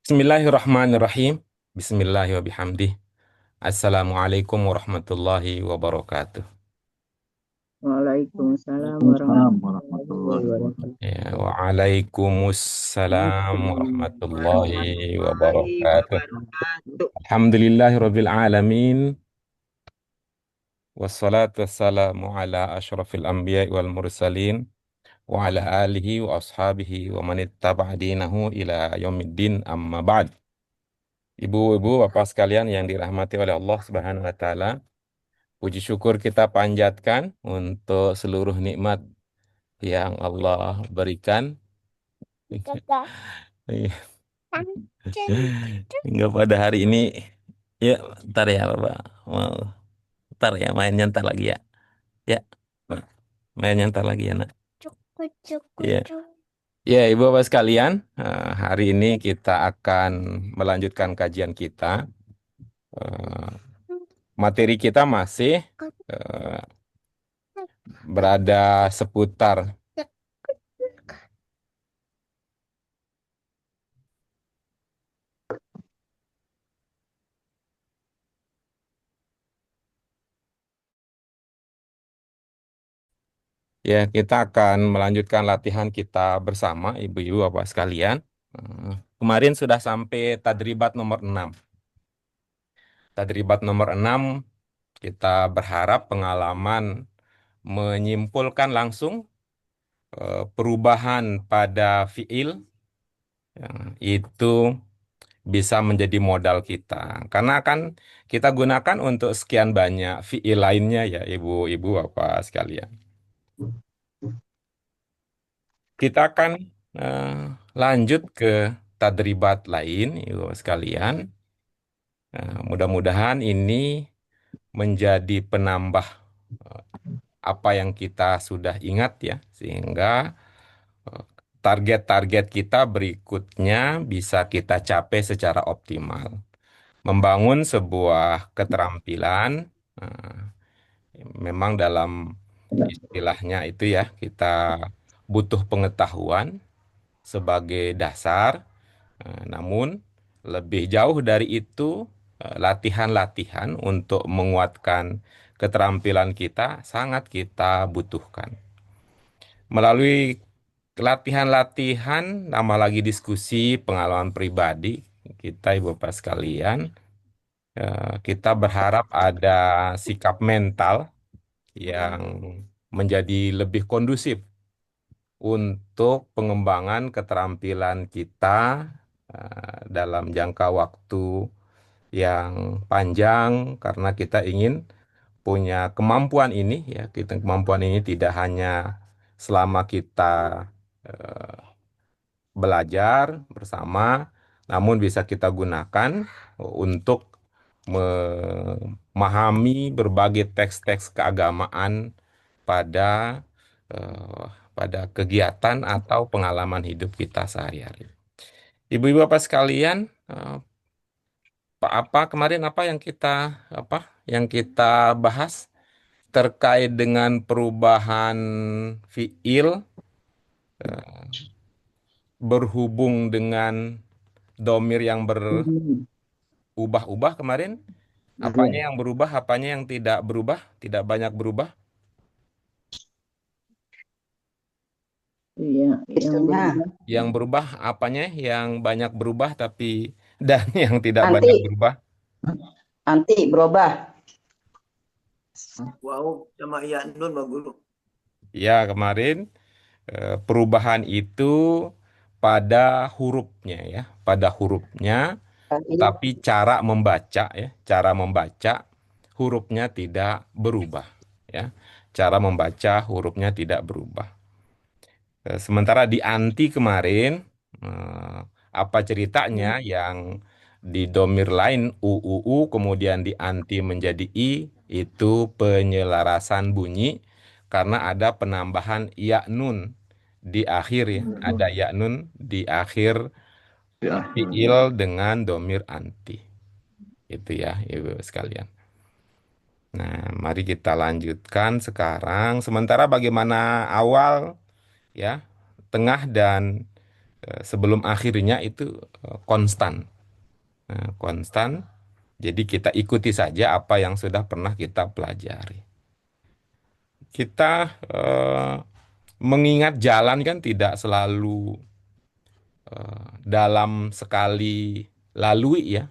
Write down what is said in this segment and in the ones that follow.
Bismillahirrahmanirrahim. Bismillahirrahmanirrahim. Assalamualaikum warahmatullahi wabarakatuh. Waalaikumsalam Waalaikumsalam warahmatullahi warahmatullahi wabarakatuh. wabarakatuh. Ya, waalaikumsalam warahmatullahi Warahmatullahi wabarakatuh. wabarakatuh. Alhamdulillahirabbil alamin. Wassalatu wassalamu ala asyrafil anbiya'i wal mursalin wa ala alihi wa ashabihi wa man ittaba'a dinahu ila yaumiddin amma ba'd. Ibu-ibu, bapak sekalian yang dirahmati oleh Allah Subhanahu wa taala, puji syukur kita panjatkan untuk seluruh nikmat yang Allah berikan. Iya. Hingga pada hari ini, ya, ntar ya Bapak, mau ntar ya mainnya ntar lagi ya, ya, mainnya ntar lagi ya nak. Ya, ya Ibu Bapak sekalian, hari ini kita akan melanjutkan kajian kita. Eh, Materi kita masih eh, berada seputar. Ya, kita akan melanjutkan latihan kita bersama, ibu-ibu, bapak sekalian. Kemarin sudah sampai tadribat nomor 6. Tadribat nomor 6, kita berharap pengalaman menyimpulkan langsung perubahan pada fiil, ya, itu bisa menjadi modal kita. Karena akan kita gunakan untuk sekian banyak fiil lainnya ya, ibu-ibu, bapak sekalian. Kita akan eh, lanjut ke tadribat lain, ibu sekalian. Mudah-mudahan ini menjadi penambah eh, apa yang kita sudah ingat ya, sehingga eh, target-target kita berikutnya bisa kita capai secara optimal. Membangun sebuah keterampilan, eh, memang dalam istilahnya itu ya, kita butuh pengetahuan sebagai dasar. Namun, lebih jauh dari itu, latihan-latihan untuk menguatkan keterampilan kita sangat kita butuhkan. Melalui latihan-latihan, nama lagi diskusi, pengalaman pribadi, kita Ibu Bapak sekalian, kita berharap ada sikap mental yang menjadi lebih kondusif untuk pengembangan keterampilan kita dalam jangka waktu yang panjang, karena kita ingin punya kemampuan ini ya, kita kemampuan ini tidak hanya selama kita eh, belajar bersama, namun bisa kita gunakan untuk memahami berbagai teks-teks keagamaan pada eh, pada kegiatan atau pengalaman hidup kita sehari-hari. Ibu-ibu apa sekalian, apa kemarin apa yang kita bahas terkait dengan perubahan fiil berhubung dengan domir yang berubah-ubah kemarin? Apanya yang berubah, apanya yang tidak berubah, tidak banyak berubah? Iya, yang Itunya berubah. Yang berubah apanya? Yang banyak berubah tapi dan yang tidak anti banyak berubah? anti berubah. Wow, sama Iya Nun Bang Guru. Ya, kemarin perubahan itu pada hurufnya ya, pada hurufnya, Anti tapi cara membaca ya, cara membaca hurufnya tidak berubah ya. Cara membaca hurufnya tidak berubah. Sementara di anti kemarin, eh, apa ceritanya yang di domir lain UUU kemudian di anti menjadi I, itu penyelarasan bunyi karena ada penambahan ya nun di akhir ya. Ada ya nun di akhir ya. fiil dengan domir anti. Itu ya, Ibu sekalian. Nah, mari kita lanjutkan sekarang. Sementara bagaimana awal ya, tengah dan sebelum akhirnya itu konstan. Nah, konstan. Jadi kita ikuti saja apa yang sudah pernah kita pelajari. Kita mengingat jalan kan tidak selalu dalam sekali lalui ya.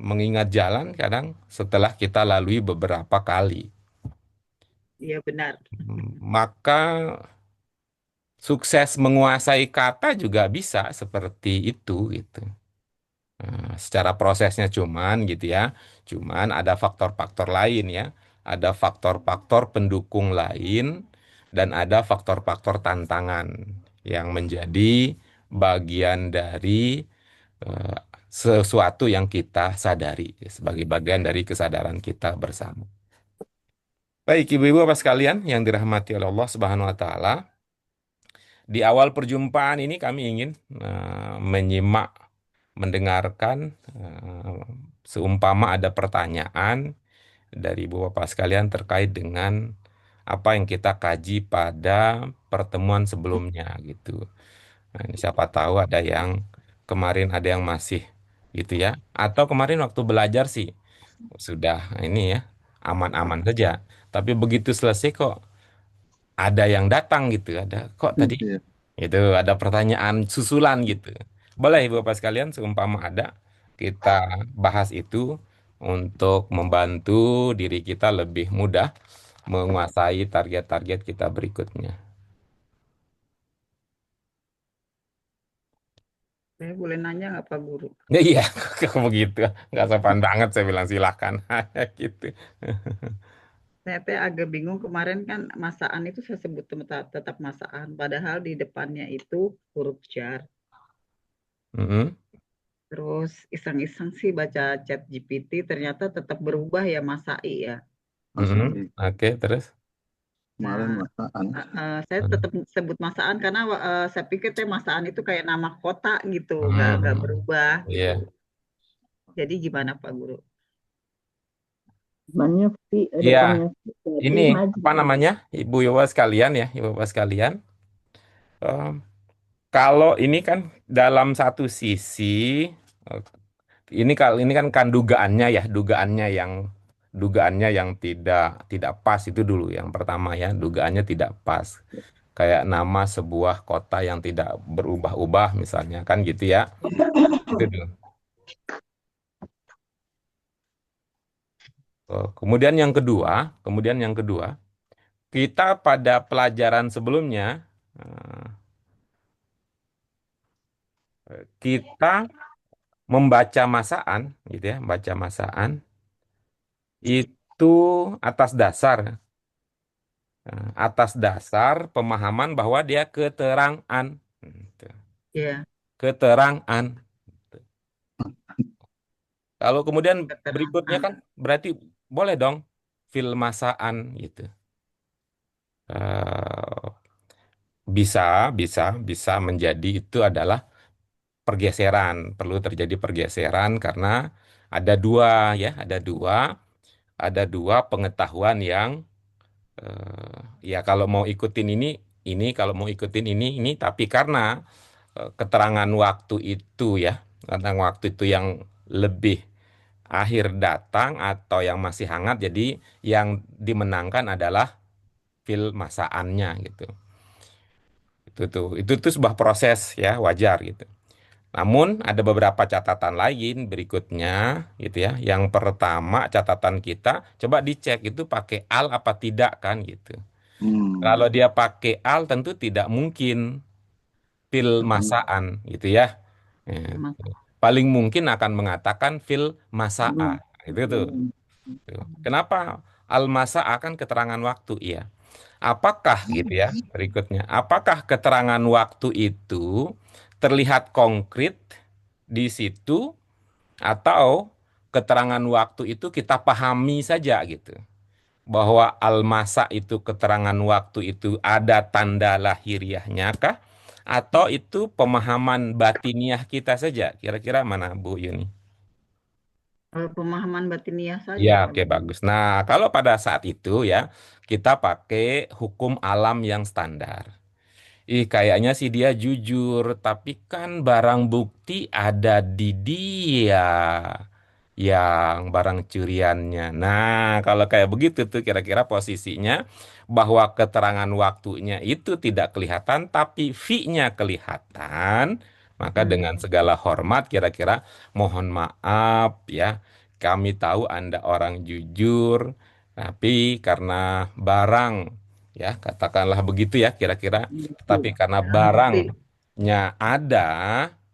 Mengingat jalan kadang setelah kita lalui beberapa kali. Iya benar. Maka sukses menguasai kata juga bisa seperti itu gitu. Nah, secara prosesnya cuman gitu ya. Cuman ada faktor-faktor lain ya. Ada faktor-faktor pendukung lain dan ada faktor-faktor tantangan yang menjadi bagian dari eh, sesuatu yang kita sadari sebagai bagian dari kesadaran kita bersama. Baik, Ibu-ibu Bapak sekalian yang dirahmati oleh Allah Subhanahu wa taala, di awal perjumpaan ini kami ingin menyimak, mendengarkan seumpama ada pertanyaan dari Ibu Bapak sekalian terkait dengan apa yang kita kaji pada pertemuan sebelumnya gitu. Nah, ini siapa tahu ada yang kemarin ada yang masih gitu ya, atau kemarin waktu belajar sih sudah ini ya aman-aman saja. Tapi begitu selesai kok ada yang datang gitu, ada kok tadi Iya. itu ada pertanyaan susulan gitu. Boleh Ibu Bapak sekalian, seumpama ada, kita bahas itu untuk membantu diri kita lebih mudah menguasai target-target kita berikutnya. Saya boleh nanya nggak Pak Guru? Ya iya, kok begitu. Nggak sopan banget saya bilang silakan. Gitu. Saya teh agak bingung kemarin kan masaan itu saya sebut tetap masaan, padahal di depannya itu huruf jar. Mm-mm, Terus iseng-iseng sih baca chat GPT, ternyata tetap berubah ya masai ya. Masa mm-mm. Oke, terus? kemarin Nah, masaan. saya tetap sebut masaan karena saya pikir teh masaan itu kayak nama kota gitu, nggak Hmm, berubah gitu. iya. Jadi gimana Pak Guru? Depannya Iya, depannya berarti ini maju. apa namanya, Ibu Yowa sekalian ya, Ibu Bapak sekalian. Eh, Kalau ini kan dalam satu sisi, eh, ini kan dugaannya yang tidak pas itu dulu yang pertama ya, dugaannya tidak pas. Kayak nama sebuah kota yang tidak berubah-ubah misalnya kan gitu ya. Itu dulu. Kemudian yang kedua, kita pada pelajaran sebelumnya eh, kita membaca masaan gitu ya, membaca masaan itu atas dasar atas dasar pemahaman bahwa dia keterangan. Gitu. Ya, Keterangan. Kalau kemudian berikutnya keterangan. kan berarti boleh dong filmasaan gitu. Eh, bisa, bisa menjadi itu adalah pergeseran. Perlu terjadi pergeseran karena ada dua ya, ada dua pengetahuan yang ya kalau mau ikutin ini, kalau mau ikutin ini, tapi karena keterangan waktu itu ya, tentang waktu itu yang lebih akhir datang atau yang masih hangat, jadi yang dimenangkan adalah fil masaannya gitu. Itu tuh sebuah proses ya wajar gitu. Namun ada beberapa catatan lain berikutnya gitu ya. Yang pertama catatan kita coba dicek itu pakai al apa tidak kan gitu. Kalau dia pakai al tentu tidak mungkin fil masaan gitu ya. Ya. Mas- Paling mungkin akan mengatakan fil masa'a. Itu tuh. Tuh. Kenapa al masa'a kan keterangan waktu iya. Apakah gitu ya berikutnya? Apakah keterangan waktu itu terlihat konkret di situ atau keterangan waktu itu kita pahami saja gitu? Bahwa al-masa itu keterangan waktu itu ada tanda lahiriahnya kah? Atau itu pemahaman batiniah kita saja? Kira-kira mana Bu Yuni? Pemahaman batiniah Ya, saja Pak oke Guru. bagus. Nah, kalau pada saat itu ya kita pakai hukum alam yang standar. Ih, kayaknya sih dia jujur, tapi kan barang bukti ada di dia yang barang curiannya. Nah, kalau kayak begitu tuh kira-kira posisinya bahwa keterangan waktunya itu tidak kelihatan, tapi fee-nya kelihatan. Maka dengan segala hormat kira-kira mohon maaf ya, kami tahu Anda orang jujur, tapi karena barang ya katakanlah begitu ya kira-kira tapi karena Ya, ngerti. barangnya ada,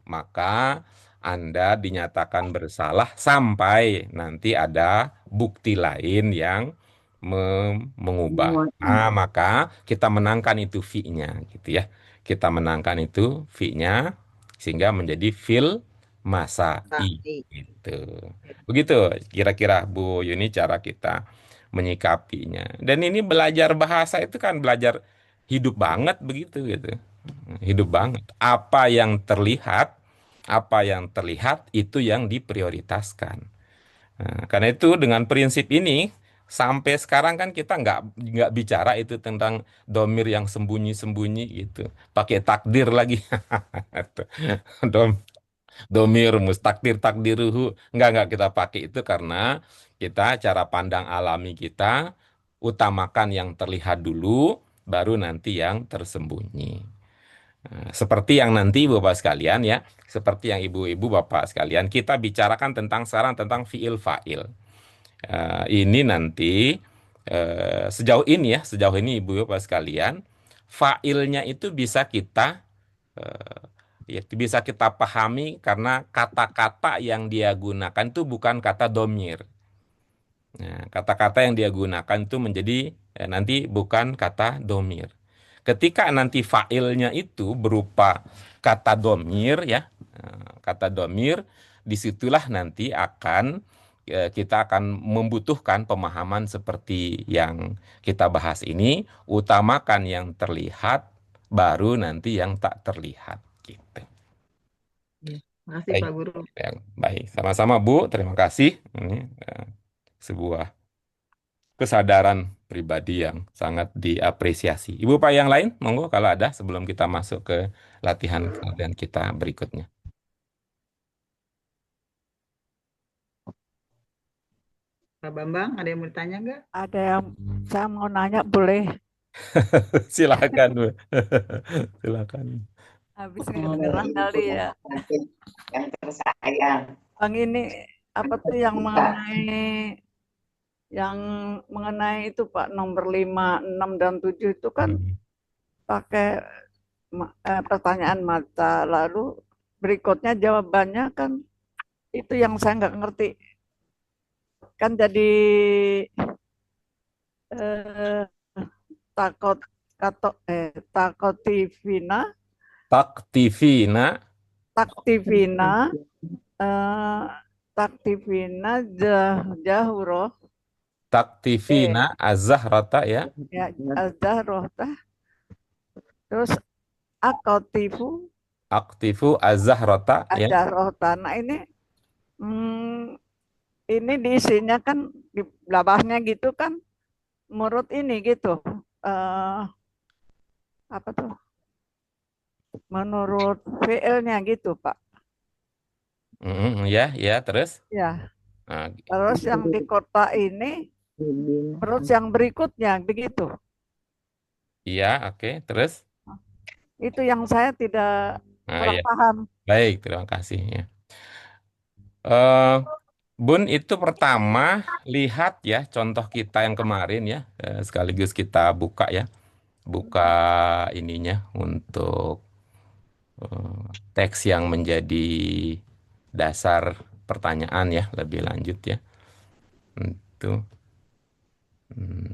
maka Anda dinyatakan bersalah sampai nanti ada bukti lain yang mengubah. Nah, maka kita menangkan itu fee-nya gitu ya. Kita menangkan itu fee-nya sehingga menjadi fil masai Sa'i. gitu. Begitu kira-kira Bu Yuni cara kita menyikapinya. Dan ini belajar bahasa itu kan belajar hidup banget begitu gitu. Hidup banget. Apa yang terlihat itu yang diprioritaskan. Nah, karena itu dengan prinsip ini sampai sekarang kan kita nggak bicara itu tentang domir yang sembunyi-sembunyi gitu. Pakai takdir lagi. Dom, domir mustakdir takdiruhu nggak kita pakai itu karena kita cara pandang alami kita utamakan yang terlihat dulu baru nanti yang tersembunyi. Nah, seperti yang nanti Bapak sekalian ya, seperti yang ibu-ibu Bapak sekalian, kita bicarakan tentang sekarang tentang fiil fa'il. Ini nanti sejauh ini ibu Bapak sekalian, fa'ilnya itu bisa kita pahami karena kata-kata yang dia gunakan itu bukan kata domir. Nah, kata-kata yang dia gunakan itu menjadi nanti bukan kata domir. Ketika nanti failnya itu berupa kata domir ya, kata domir, disitulah nanti kita akan membutuhkan pemahaman seperti yang kita bahas ini, utamakan yang terlihat, baru nanti yang tak terlihat gitu. Ya. Makasih Baik, Pak Guru. ya, baik. Sama-sama Bu, terima kasih. Ini sebuah kesadaran pribadi yang sangat diapresiasi. Ibu Pak yang lain, monggo kalau ada sebelum kita masuk ke latihan kita berikutnya. Pak Bambang, ada yang mau ditanya nggak? Ada yang saya mau nanya boleh? Silakan, Bu. Silakan. Habis kedengeran kali ya. Yang tersayang. Bang ini apa tuh yang mengenai itu Pak nomor 5, 6 dan 7 itu kan pakai pertanyaan mata lalu berikutnya jawabannya kan itu yang saya nggak ngerti kan jadi eh, takot takotivina Taktivina, taktivina eh, taktivina jahuro taktivina azzahrata ya. ya azahroh terus akotifu Aktifu azzahrata ya. azahroh tanah hmm, ini diisinya kan di belakangnya gitu kan menurut ini gitu eh apa tuh menurut VL-nya gitu Pak Ya, ya, terus. ya Nah, terus yang di kota ini terus yang berikutnya begitu iya, oke, terus. itu yang saya tidak Nah, kurang ya. paham. Baik, terima kasih ya. Eh, Bun, itu pertama lihat ya contoh kita yang kemarin ya, sekaligus kita buka ya, buka ininya untuk teks yang menjadi dasar pertanyaan ya lebih lanjut ya. Itu. Hmm.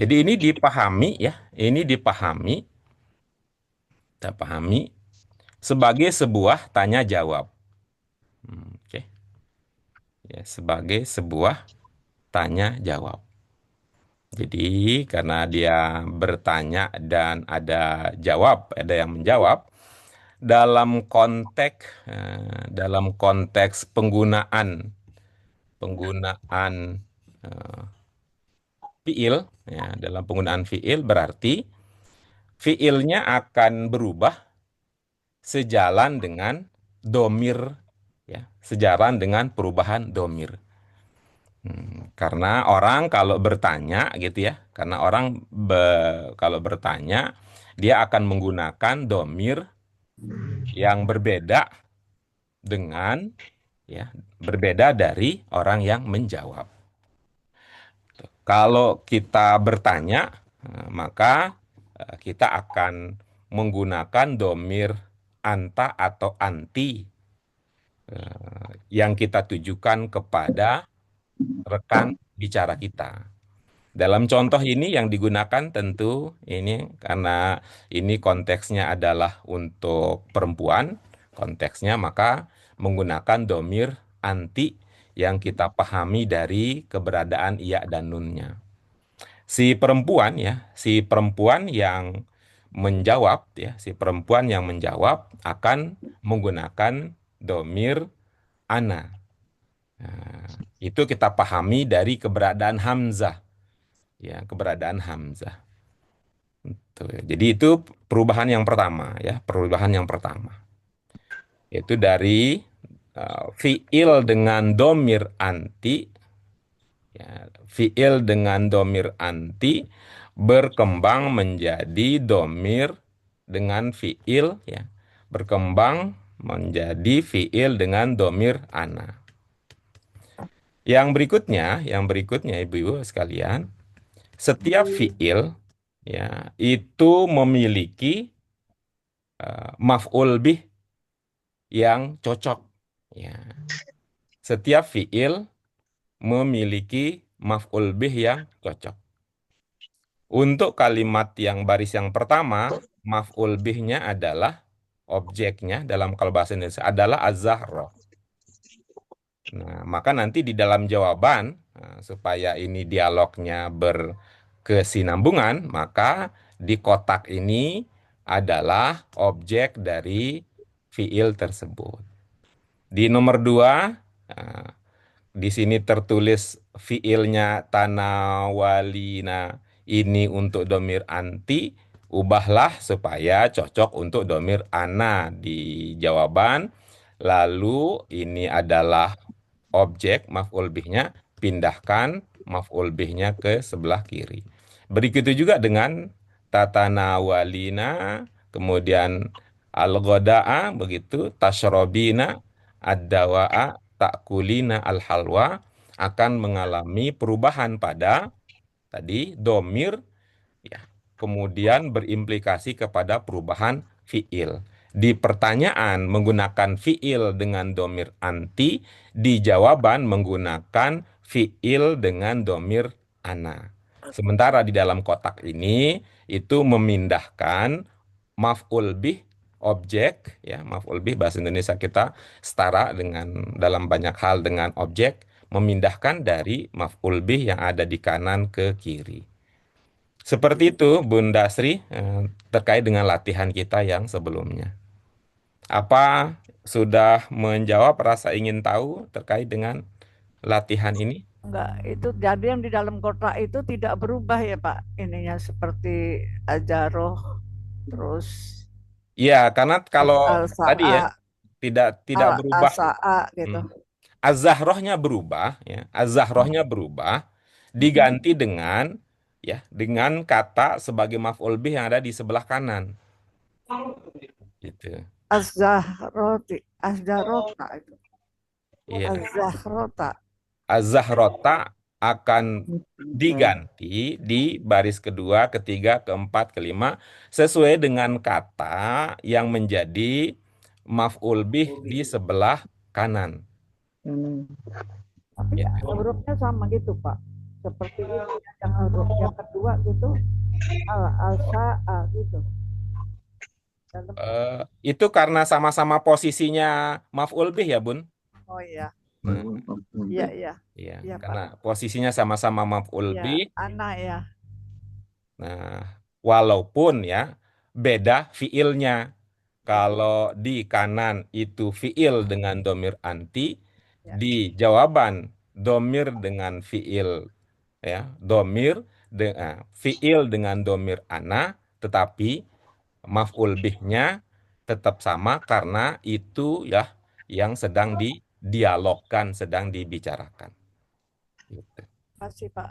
Jadi ini dipahami ya, ini dipahami, kita pahami sebagai sebuah tanya jawab. Oke, ya sebagai sebuah tanya jawab. Jadi karena dia bertanya dan ada yang menjawab dalam konteks penggunaan eh, fiil ya, dalam penggunaan fiil berarti fiilnya akan berubah sejalan dengan domir, ya, sejalan dengan perubahan domir. Karena orang kalau bertanya gitu ya, karena orang kalau bertanya dia akan menggunakan domir yang berbeda dengan, ya, berbeda dari orang yang menjawab. Kalau kita bertanya, maka kita akan menggunakan domir anta atau anti yang kita tujukan kepada rekan bicara kita. Dalam contoh ini yang digunakan tentu ini karena ini konteksnya adalah untuk perempuan, konteksnya maka menggunakan domir anti yang kita pahami dari keberadaan iya dan nunnya. Si perempuan yang menjawab ya, si perempuan yang menjawab akan menggunakan domir ana. Nah, itu kita pahami dari keberadaan hamzah. Ya, keberadaan hamzah. Tuh, ya. Jadi itu perubahan yang pertama ya, perubahan yang pertama. Itu dari fiil dengan domir anti, ya, fiil dengan domir anti berkembang menjadi domir dengan fiil, ya, berkembang menjadi fiil dengan domir ana. Yang berikutnya ibu-ibu sekalian, setiap fiil ya itu memiliki maf'ul bih yang cocok. Ya. Setiap fiil memiliki maf'ul bih yang cocok. Untuk kalimat yang baris yang pertama, maf'ul bihnya adalah objeknya dalam kalau bahasa Indonesia adalah az-zahra. Nah, maka nanti di dalam jawaban, supaya ini dialognya berkesinambungan, maka di kotak ini adalah objek dari fiil tersebut. Di nomor 2, di sini tertulis fiilnya tanawalina ini untuk domir anti, ubahlah supaya cocok untuk domir ana di jawaban. Lalu ini adalah objek maf'ul bihnya, pindahkan maf'ul bihnya ke sebelah kiri. Begitu juga dengan tatanawalina, kemudian al-ghoda'a, begitu, tashrobina, ad-dawa'a, takulina, al-halwa, akan mengalami perubahan pada tadi domir, ya, kemudian berimplikasi kepada perubahan fiil. Di pertanyaan menggunakan fiil dengan domir anti, di jawaban menggunakan fiil dengan domir ana. Sementara di dalam kotak ini itu memindahkan maf'ul bih objek, ya, maf'ul bih bahasa Indonesia kita setara dengan dalam banyak hal dengan objek, memindahkan dari maf'ul bih yang ada di kanan ke kiri. Seperti itu Bunda Sri, terkait dengan latihan kita yang sebelumnya. Apa sudah menjawab rasa ingin tahu terkait dengan latihan ini? Enggak, itu jadi yang di dalam kotak itu tidak berubah ya Pak, ininya seperti ajaroh, terus Ya, karena kalau tadi ya al-sa'a, tidak berubah. al-asa'a gitu. Az-zahrohnya berubah, ya. Az-zahrohnya berubah diganti dengan, ya, dengan kata sebagai maf'ul bih yang ada di sebelah kanan. Gitu. Az-zahrota itu. Iya. Az-zahrota. Az-zahrota akan diganti di baris kedua, ketiga, keempat, kelima sesuai dengan kata yang menjadi maf'ul bih di sebelah kanan. Tapi Ya. hurufnya sama gitu Pak. Seperti ini yang huruf yang kedua gitu, al-sa'a gitu. Itu karena sama-sama posisinya maf'ul bih ya, Bun? Oh iya. Nah, Iya, iya. iya, Iya, Pak. karena posisinya sama-sama maf'ul Iya, bih. anak ya. Nah, walaupun ya beda fiilnya. Kalau di kanan itu fiil dengan domir anti, Ya. di jawaban domir dengan fiil, ya, fiil dengan domir ana, tetapi maf'ul bihnya tetap sama karena itu ya yang sedang didialogkan, sedang dibicarakan. Gitu. Kasih Pak.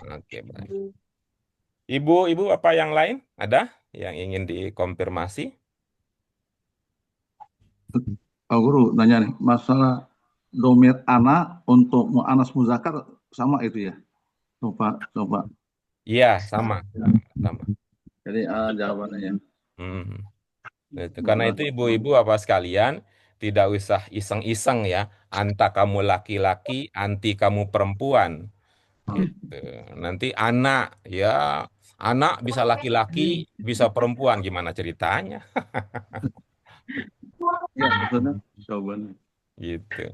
Oke, baik. Ibu apa yang lain? Ada yang ingin dikonfirmasi? Pak Guru nanya nih, masalah domir anak untuk mu'anas muzakkar sama itu ya? Coba. Iya, sama. Sama. Jadi jawabannya ya. Hmm. Itu. Karena itu ibu-ibu apa sekalian, tidak usah iseng-iseng ya. Anta kamu laki-laki, anti kamu perempuan. Gitu. Nanti anak bisa laki-laki, bisa perempuan. Gimana ceritanya? Ya, maksudnya jawabannya. Gitu.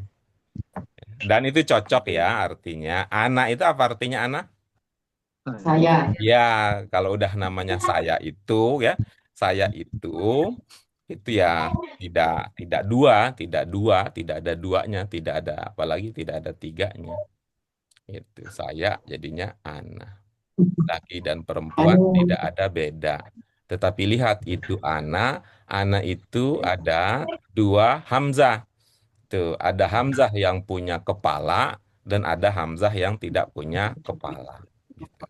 Dan itu cocok ya artinya. Anak itu apa artinya anak? Saya. Ya, kalau udah namanya saya itu ya tidak tidak ada duanya, tidak ada apalagi tidak ada tiganya. Itu saya jadinya anak. Laki dan perempuan tidak ada beda. Tetapi lihat itu anak itu ada dua hamzah. Tuh, ada hamzah yang punya kepala dan ada hamzah yang tidak punya kepala. Gitu.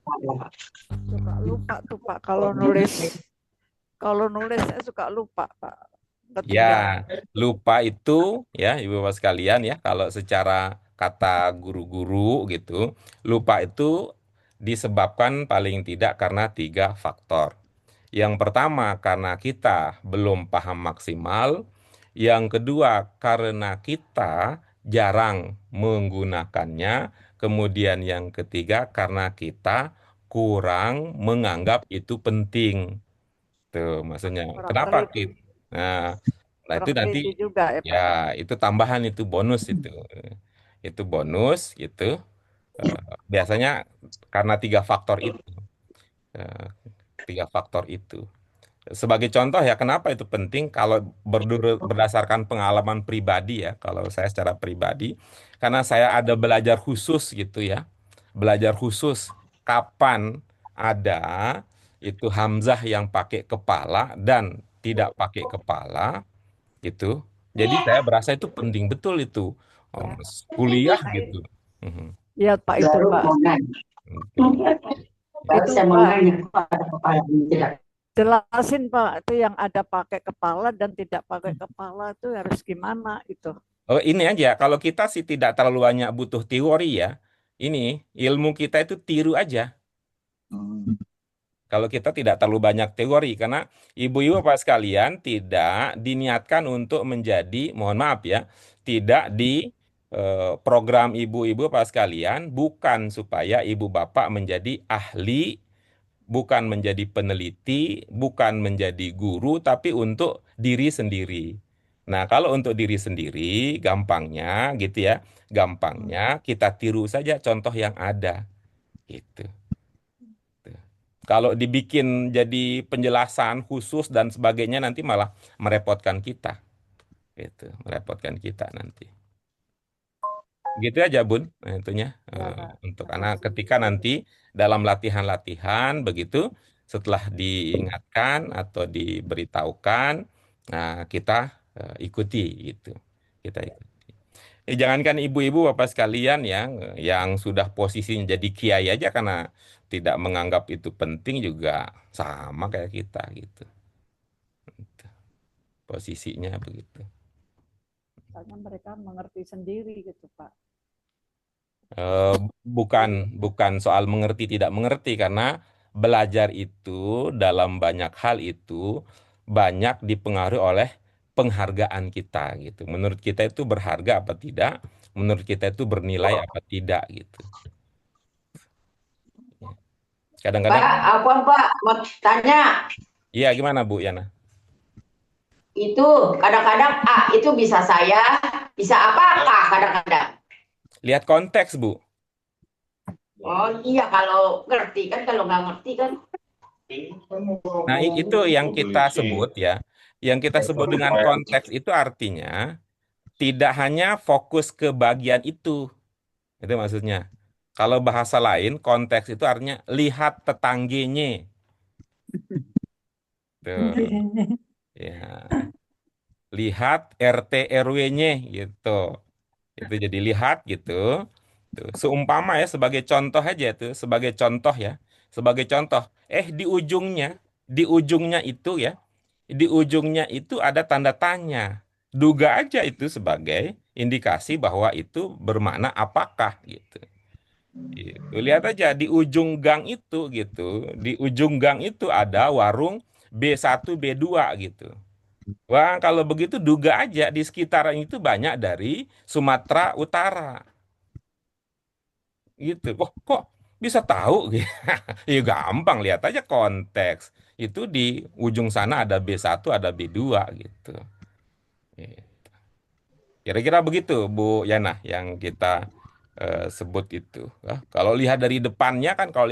Suka lupa tuh Pak kalau nulis saya suka lupa Pak. Ya, Ketinggalan. lupa itu ya Ibu Bapak sekalian ya kalau secara kata guru-guru gitu, lupa itu disebabkan paling tidak karena 3 faktor. Yang pertama karena kita belum paham maksimal, yang kedua karena kita jarang menggunakannya, kemudian yang ketiga karena kita kurang menganggap itu penting. Tuh, maksudnya Kurang kenapa teliti, kita? Nah, itu kurang nanti teliti juga ya ya Pak. itu tambahan itu bonus itu. Itu bonus gitu. Eh, Biasanya karena 3 faktor itu. Eh, 3 faktor itu. Sebagai contoh ya, kenapa itu penting kalau berdasarkan pengalaman pribadi ya, kalau saya secara pribadi, karena saya ada belajar khusus gitu ya, belajar khusus kapan ada itu hamzah yang pakai kepala dan tidak pakai kepala gitu. Jadi saya berasa itu penting betul itu. Oh, kuliah Nah, gitu. Mhm. iya Pak itu Baru Pak. mau nanya. Gitu. Baru Itu saya mau Pak, nanya kok ada kepala ini tidak. jelasin Pak itu yang ada pakai kepala dan tidak pakai kepala itu harus gimana itu. Oh, ini aja, kalau kita sih tidak terlalu banyak butuh teori ya. Ini ilmu kita itu tiru aja. Hmm. Kalau kita tidak terlalu banyak teori, karena ibu-ibu Bapak sekalian tidak diniatkan untuk menjadi, mohon maaf ya, tidak di program ibu-ibu Bapak sekalian bukan supaya ibu bapak menjadi ahli, bukan menjadi peneliti, bukan menjadi guru, tapi untuk diri sendiri. Nah, kalau untuk diri sendiri, gampangnya gitu ya, gampangnya kita tiru saja contoh yang ada, gitu. Tuh. Kalau dibikin jadi penjelasan khusus dan sebagainya nanti malah merepotkan kita, gitu, merepotkan kita nanti. Gitu aja Bun, nah, itunya Ya Pak, untuk terima anak kasih. ketika nanti dalam latihan-latihan begitu setelah diingatkan atau diberitahukan, nah kita ikuti gitu, kita ikuti. Jangankan ibu-ibu bapak sekalian yang sudah posisinya jadi kiai aja karena tidak menganggap itu penting juga sama kayak kita gitu, posisinya begitu. Karena mereka mengerti sendiri gitu Pak. Eh, bukan bukan soal mengerti tidak mengerti karena belajar itu dalam banyak hal itu banyak dipengaruhi oleh penghargaan kita gitu. Menurut kita itu berharga apa tidak? Menurut kita itu bernilai apa tidak gitu. Ya. Kadang-kadang, Pak, apa Pak? Mau tanya, iya gimana Bu Yana? itu kadang-kadang itu bisa saya, bisa apakah kadang-kadang? Lihat konteks Bu. Oh iya, kalau ngerti kan, kalau nggak ngerti kan. Nah itu yang kita sebut ya, yang kita sebut dengan konteks itu artinya tidak hanya fokus ke bagian itu maksudnya. Kalau bahasa lain, konteks itu artinya lihat tetangganya. Tuh. Ya. Lihat RT RW-nya gitu. Itu jadi lihat gitu. Tuh, seumpama ya sebagai contoh aja tuh, sebagai contoh ya. Sebagai contoh, di ujungnya itu ya, di ujungnya itu ada tanda tanya. Duga aja itu sebagai indikasi bahwa itu bermakna apakah gitu. Gitu. Lihat aja di ujung gang itu gitu. Di ujung gang itu ada warung B1 B2 gitu. Wah, kalau begitu duga aja di sekitaran itu banyak dari Sumatera Utara. Gitu. Kok bisa tahu? Ya gampang, lihat aja konteks. Itu di ujung sana ada B1, ada B2 gitu. Gitu. Kira-kira begitu, Bu Yana, yang kita sebut itu. Kalau lihat dari depannya kan, Terima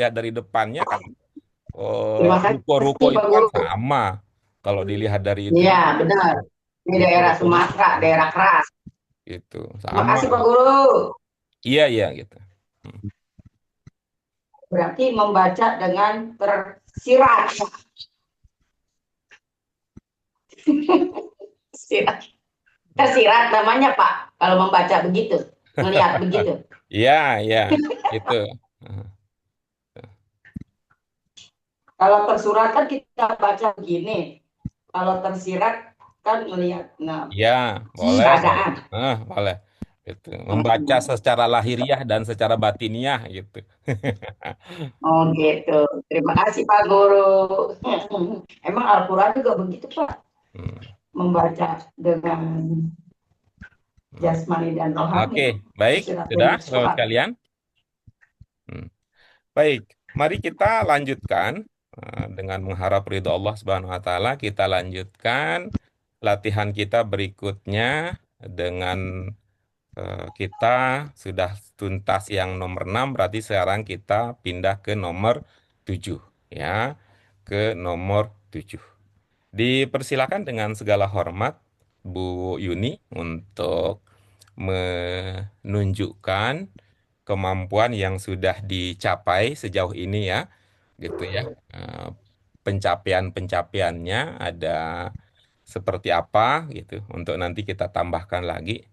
ruko-ruko kasih Pak itu kan Guru. sama. Kalau dilihat dari itu, Iya, benar. Di daerah ruko-rukonya Sumatera, sama. daerah keras. Gitu, Terima sama. kasih Pak Guru. Iya, iya gitu. Hmm. Berarti membaca dengan tersirat. Tersirat. Tersirat namanya Pak. Kalau membaca begitu, melihat begitu. Iya, iya, itu. Kalau tersurat kan kita baca begini. Kalau tersirat kan melihat Iya, boleh, boleh. keadaan. Boleh. Itu membaca secara lahiriah dan secara batiniah gitu. Oh gitu. Terima kasih Pak Guru. Emang Al-Quran juga begitu Pak. Hmm. Membaca dengan Hmm. jasmani dan Oke, rohani. baik. Tersirat Sudah, dengan Bapak surat. sekalian. Hmm. Baik, mari kita lanjutkan dengan mengharap ridho Allah Subhanahu wa taala. Kita lanjutkan latihan kita berikutnya dengan kita sudah tuntas yang nomor 6, berarti sekarang kita pindah ke nomor 7 ya, ke nomor 7. Dipersilakan dengan segala hormat Bu Yuni untuk menunjukkan kemampuan yang sudah dicapai sejauh ini ya, gitu ya. Eh, Pencapaian-pencapaiannya ada seperti apa gitu untuk nanti kita tambahkan lagi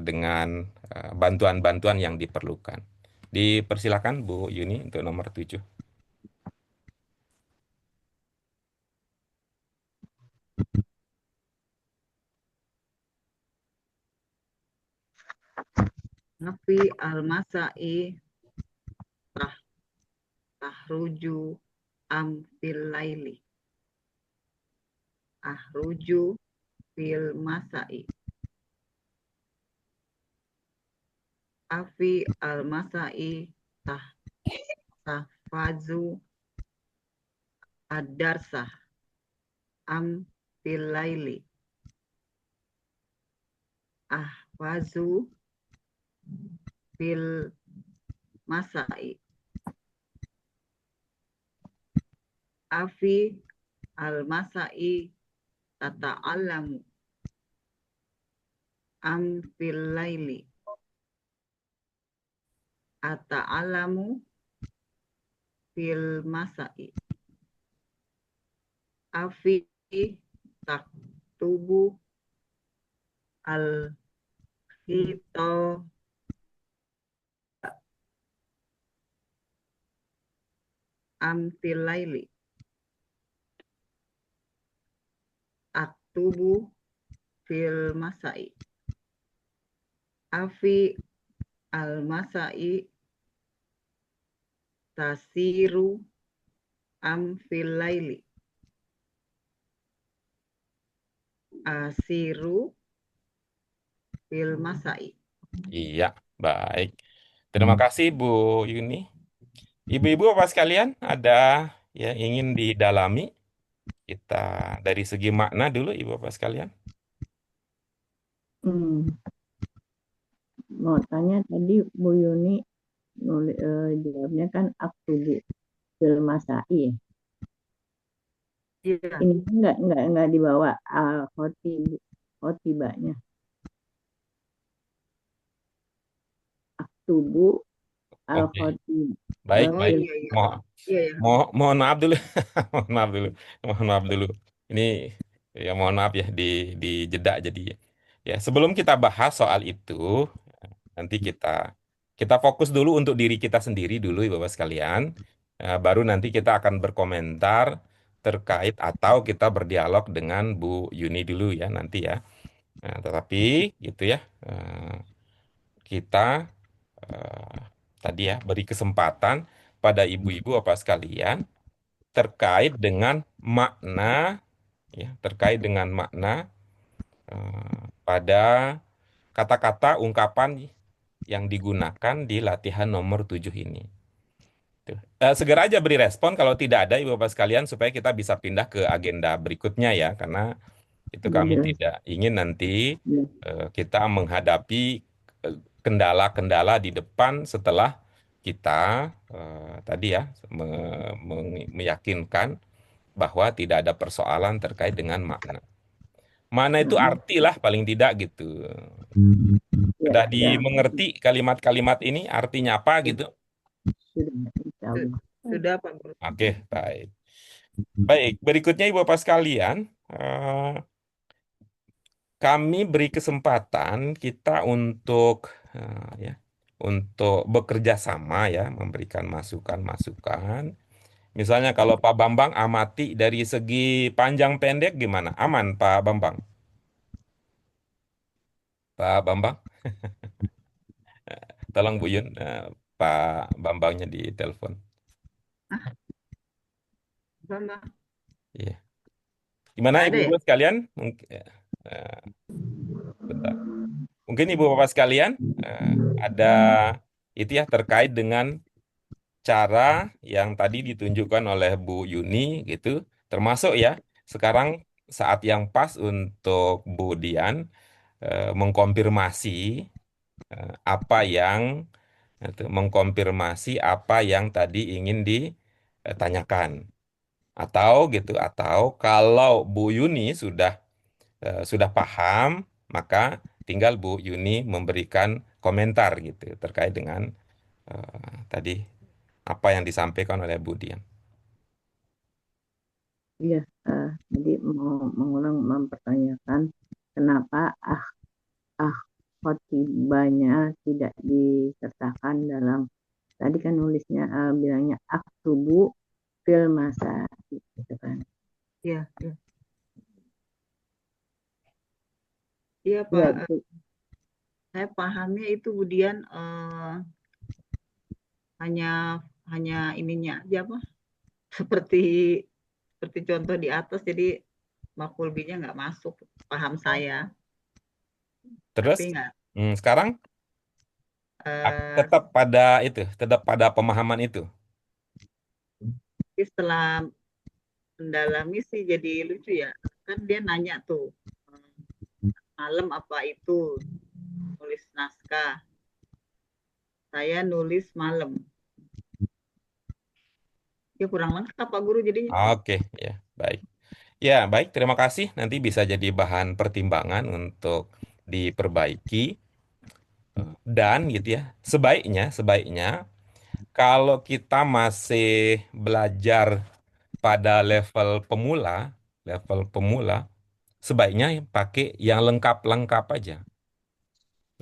dengan bantuan-bantuan yang diperlukan. Dipersilakan Bu Yuni untuk nomor 7. Nafi al-masai tahruju am fil laili. Ahruju fil masai. Afi al-masai tahfazu ad-darsah am fil laili. Ahfazu fil masai. Afi al-masai tata'allamu am fil laili. Ata'allamu fil masai. Afi taktubu al-hito am fil laili. Aktubu fil masai. Afi al-masai tasiru am fil laili. Asiru fil masai. Iya, baik. Terima kasih Bu Yuni. Ibu-ibu Bapak sekalian, ada yang ingin didalami? Kita dari segi makna dulu Ibu Bapak sekalian. Mau tanya tadi Bu Yuni jawabnya kan aktubu fil masai ya. Iya. Ini nggak dibawa al khotibanya. Aktubu al Oke, khotib. Baik, Oh baik. iya iya. Mo- Iya ya. mohon maaf dulu. Mohon maaf dulu. Mohon maaf dulu. Ini ya mohon maaf ya di jeda jadi ya sebelum kita bahas soal itu nanti kita fokus dulu untuk diri kita sendiri dulu ya Bapak sekalian. Baru nanti kita akan berkomentar terkait atau kita berdialog dengan Bu Yuni dulu ya nanti ya. Nah, tetapi gitu ya kita eh, tadi ya beri kesempatan pada ibu-ibu Bapak sekalian terkait dengan makna ya terkait dengan makna pada kata-kata ungkapan yang digunakan di latihan nomor 7 ini. Tuh. Segera aja beri respon kalau tidak ada ibu bapak sekalian supaya kita bisa pindah ke agenda berikutnya ya karena itu Sudah kami jelas. tidak ingin nanti Ya. kita menghadapi kendala-kendala di depan setelah kita tadi ya meyakinkan bahwa tidak ada persoalan terkait dengan makna. Mana itu Mm-mm. arti lah paling tidak gitu. Ya, Sudah sudah. dimengerti kalimat-kalimat ini artinya apa gitu? Sudah, insya Su- Allah. Sudah Pak Guru. Oke, baik. Baik, berikutnya Ibu Bapak sekalian, kami beri kesempatan kita untuk ya, untuk bekerja sama ya, memberikan masukan-masukan. Misalnya kalau Pak Bambang amati dari segi panjang pendek gimana? Aman Pak Bambang? Pak Bambang? Tolong Bu Yun, Pak Bambangnya di telepon. Bambang. Iya. Gimana Nggak ada ya? ibu-ibu sekalian? Mungkin, bentar. Mungkin ibu bapak sekalian ada itu ya terkait dengan cara yang tadi ditunjukkan oleh Bu Yuni gitu, termasuk ya sekarang saat yang pas untuk Bu Dian mengkonfirmasi apa yang mengkonfirmasi apa yang tadi ingin ditanyakan. Atau gitu, atau kalau Bu Yuni sudah paham, maka tinggal Bu Yuni memberikan komentar gitu terkait dengan tadi apa yang disampaikan oleh Bu Dian. Iya, jadi mau mengulang mempertanyakan kenapa khotibahnya tidak disertakan dalam tadi kan nulisnya bilangnya aktubu fil masa gitu kan. Iya, iya. Iya Ya, Pak, itu saya pahamnya itu kemudian hanya hanya ininya aja apa? Seperti seperti contoh di atas, jadi maf'ul bihnya nggak masuk paham saya, Terus tapi nggak sekarang eh, tetap pada pemahaman itu. tapi setelah mendalami sih jadi lucu ya. Kan dia nanya tuh malam apa itu nulis naskah. Saya nulis malam. Ya kurang lengkap Pak Guru jadinya. Oke, ya, baik. Ya, baik, terima kasih. Nanti bisa jadi bahan pertimbangan untuk diperbaiki dan gitu ya. Sebaiknya kalau kita masih belajar pada level pemula, sebaiknya pakai yang lengkap-lengkap aja.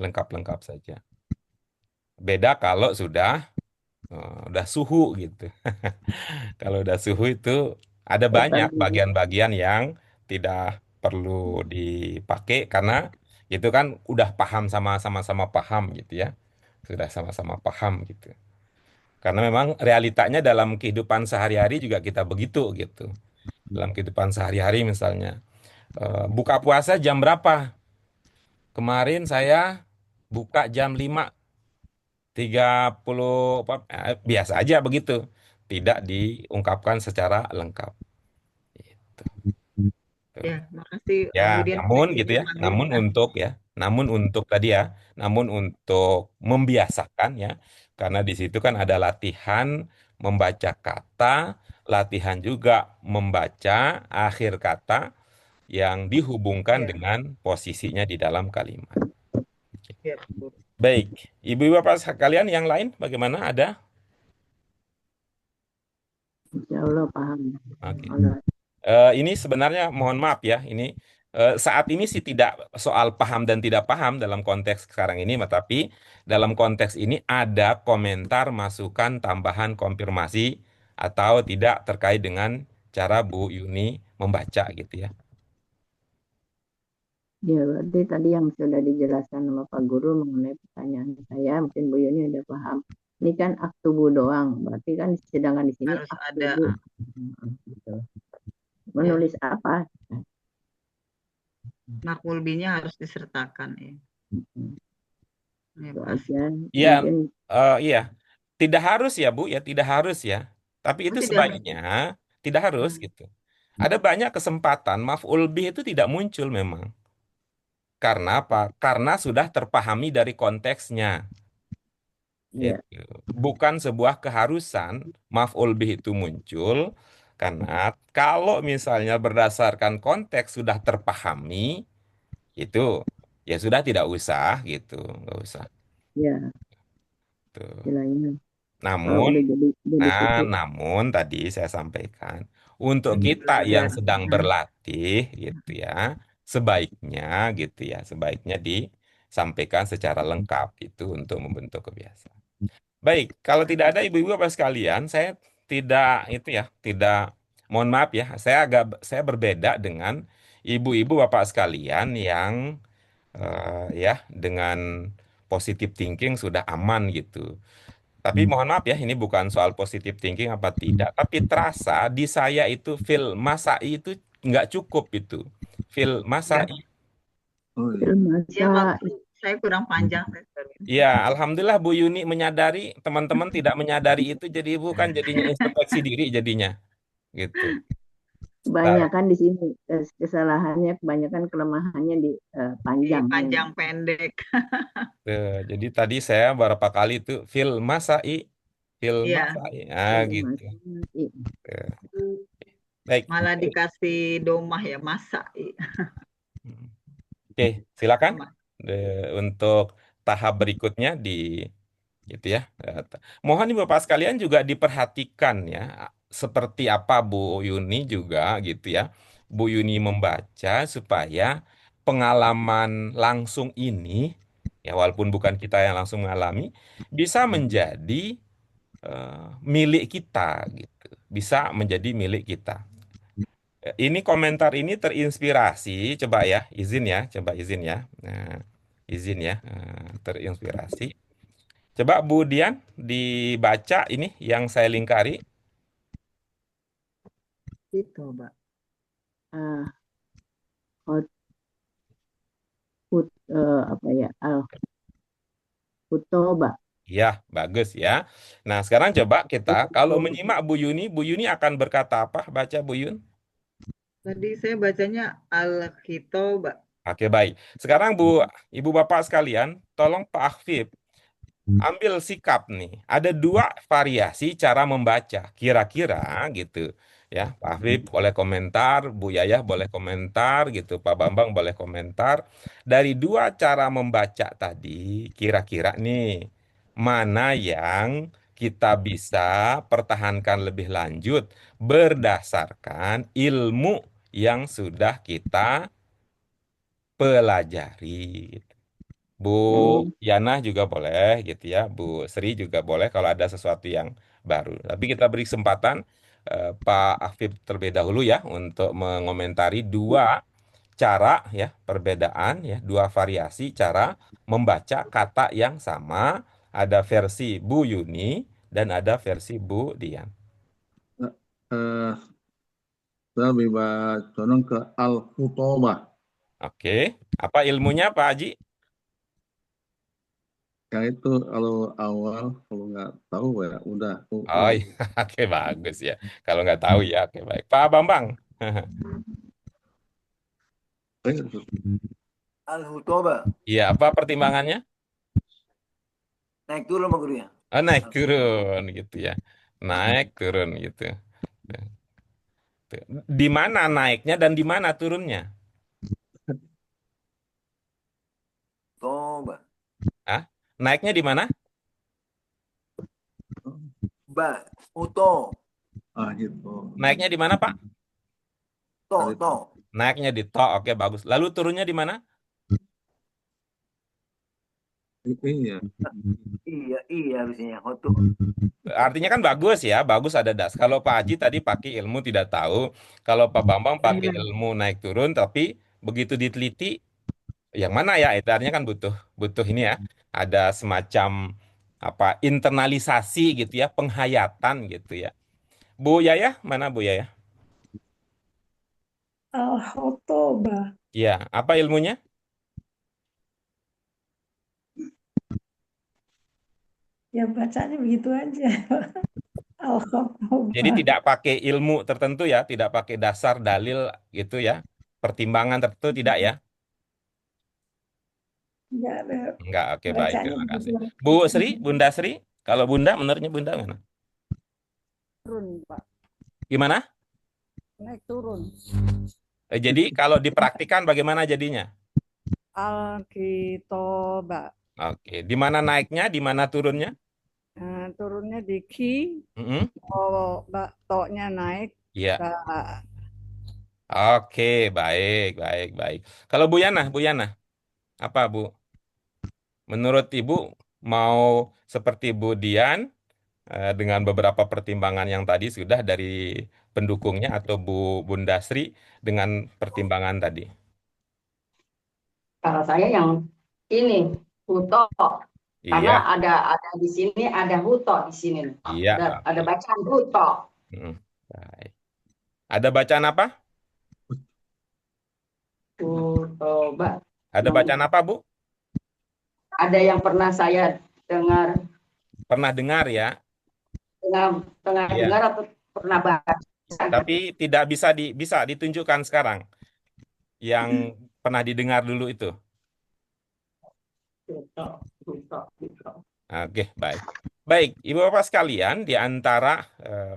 Lengkap-lengkap saja. Beda kalau udah suhu gitu. Kalau udah suhu itu ada banyak tadi bagian-bagian yang tidak perlu dipakai karena itu kan udah paham sama-sama paham gitu ya. Sudah sama-sama paham gitu. Karena memang realitanya dalam kehidupan sehari-hari juga kita begitu gitu. Dalam kehidupan sehari-hari misalnya, buka puasa jam berapa? Kemarin saya buka jam 5:30, biasa aja begitu. Tidak diungkapkan secara lengkap. Gitu. Ya, makasih Ya, Bu Dian namun gitu ya, panggilnya. namun untuk tadi ya, namun untuk membiasakan ya, karena di situ kan ada latihan membaca kata, latihan juga membaca akhir kata yang dihubungkan Ya, dengan posisinya di dalam kalimat. ya Bu. Baik, ibu-ibu bapak sekalian yang lain bagaimana ada? Insya Allah paham. Oke. Allah. Ini sebenarnya mohon maaf ya, ini saat ini sih tidak soal paham dan tidak paham dalam konteks sekarang ini, tapi dalam konteks ini ada komentar, masukan, tambahan, konfirmasi atau tidak terkait dengan cara Bu Yuni membaca gitu ya. Ya, berarti tadi yang sudah dijelaskan sama Pak Guru mengenai pertanyaan saya, mungkin Bu Yuni udah paham. Ini kan aktubu doang, berarti kan sedangkan di sini Harus ada aktubu. Gitu. Menulis apa? makul B-nya harus disertakan ya. Ya, Itu pasti. aja. Iya, Mungkin iya. Tidak harus ya Bu ya, tidak harus ya. Tapi itu Tidak harus. sebaiknya tidak harus gitu. Ada banyak kesempatan maf'ul bih itu tidak muncul memang. Karena apa? Karena sudah terpahami dari konteksnya. ya, Itu. Bukan sebuah keharusan maf'ul bih itu muncul karena kalau misalnya berdasarkan konteks sudah terpahami itu ya sudah tidak usah gitu, nggak usah. ya, Tuh. istilahnya. Kalau Namun, udah jadi situ. namun tadi saya sampaikan untuk kita yang Belajar. sedang berlatih gitu ya, sebaiknya gitu ya, sebaiknya disampaikan secara lengkap itu untuk membentuk kebiasaan. Baik, kalau tidak ada ibu-ibu apa sekalian, saya tidak itu ya, tidak mohon maaf ya, saya berbeda dengan ibu-ibu bapak sekalian yang ya dengan positive thinking sudah aman gitu. Tapi mohon maaf ya, ini bukan soal positive thinking apa tidak, tapi terasa di saya itu fil masai itu nggak cukup itu. Fil Ya, masai. Oh, iya. Film ya masa waktu saya kurang panjang. Ya, alhamdulillah Bu Yuni menyadari, teman-teman tidak menyadari itu, jadi Ibu kan jadinya introspeksi diri jadinya, gitu. Nah, kebanyakan di sini kesalahannya, kebanyakan kelemahannya di Di panjang. panjang pendek. jadi tadi saya beberapa kali itu fil masai, fil Iya, masai, ah Film gitu. masai. Baik, malah dikasih domah ya, masa. oke, silakan Sama. untuk tahap berikutnya di gitu ya. Mohon nih Bapak sekalian juga diperhatikan ya, seperti apa Bu Yuni juga gitu ya. Bu Yuni membaca supaya pengalaman langsung ini, ya walaupun bukan kita yang langsung mengalami, bisa menjadi milik kita gitu. Bisa menjadi milik kita. Ini komentar ini terinspirasi, coba ya, izin ya, coba izin ya. Nah, izin ya, terinspirasi. Coba Bu Dian dibaca ini yang saya lingkari. Gitu, Mbak. Ah, apa ya, al kutoba. Ya, bagus ya. Nah, sekarang coba kita kalau menyimak Bu Yuni akan berkata apa? Baca Bu Yun. Tadi saya bacanya Al-Khitoba. Oke, baik. Sekarang Ibu Bapak sekalian, tolong Pak Akfib ambil sikap nih. Ada dua variasi cara membaca. Kira-kira gitu. Ya, Pak Afif boleh komentar, Bu Yayah boleh komentar gitu, Pak Bambang boleh komentar. Dari dua cara membaca tadi, kira-kira nih mana yang kita bisa pertahankan lebih lanjut berdasarkan ilmu yang sudah kita pelajari. Bu Yana juga boleh gitu ya, Bu Sri juga boleh kalau ada sesuatu yang baru. Tapi kita beri kesempatan Pak Afif terlebih dahulu ya untuk mengomentari dua cara ya perbedaan ya, dua variasi cara membaca kata yang sama. Ada versi Bu Yuni dan ada versi Bu Dian. Eh, saya bebas condong ke Al-Khutobah. Oke, apa ilmunya Pak Haji? Yang itu kalau awal, kalau nggak tahu ya udah. Oh iya, oke bagus ya. Kalau nggak tahu ya, oke baik. Pak Bambang. Al-Hutoba. Iya, apa pertimbangannya? Naik turun sama guru ya. Oh, naik turun gitu ya. Naik turun gitu. Di mana naiknya dan di mana turunnya? Toba. Ah, naiknya di mana? Ba. Uto. Gitu. Naiknya di mana, Pak? To, Dari to. Naiknya di to, oke bagus. Lalu turunnya di mana? iya. Iya, iya harusnya. Hotu. Artinya kan bagus ya, bagus ada das. Kalau Pak Haji tadi pakai ilmu tidak tahu, kalau Pak Bambang pakai ilmu naik turun, tapi begitu diteliti, yang mana ya? Itu artinya kan butuh butuh ini ya, ada semacam apa internalisasi gitu ya, penghayatan gitu ya. Bu Yaya, mana Bu Yaya? Al-Khotobah. Iya, apa ilmunya? Ya bacanya begitu aja. Jadi Al-Khotobah. tidak pakai ilmu tertentu ya, tidak pakai dasar dalil gitu ya, pertimbangan tertentu tidak ya? Nggak ada. Enggak, oke baik, Bacanya terima begitu kasih. aja. Bu Sri, Bunda Sri, kalau Bunda, menurutnya Bunda mana? Turun, Pak. Gimana? Naik turun. Jadi kalau dipraktikkan bagaimana jadinya? Alkitoba. Oke, di mana naiknya, di mana turunnya? Turunnya di ki, Mm-mm. toknya naik, Iya. ba. Oke, baik, baik, baik. Kalau Bu Yana, apa Bu? Menurut Ibu mau seperti Bu Dian dengan beberapa pertimbangan yang tadi sudah dari pendukungnya atau Bu Bunda Sri dengan pertimbangan tadi? Kalau saya yang ini Huto, karena Iya, ada di sini ada Huto di sini. iya, Ada oke. bacaan Huto. Mm, baik. Ada bacaan apa? Hutoba. Ada bacaan apa, Bu? Ada yang pernah saya dengar Pernah dengar ya? pernah Iya. dengar atau pernah baca. Tapi tidak bisa ditunjukkan sekarang yang pernah didengar dulu itu. Huto, Huto, Huto. Oke, baik. Baik, Ibu Bapak sekalian, di antara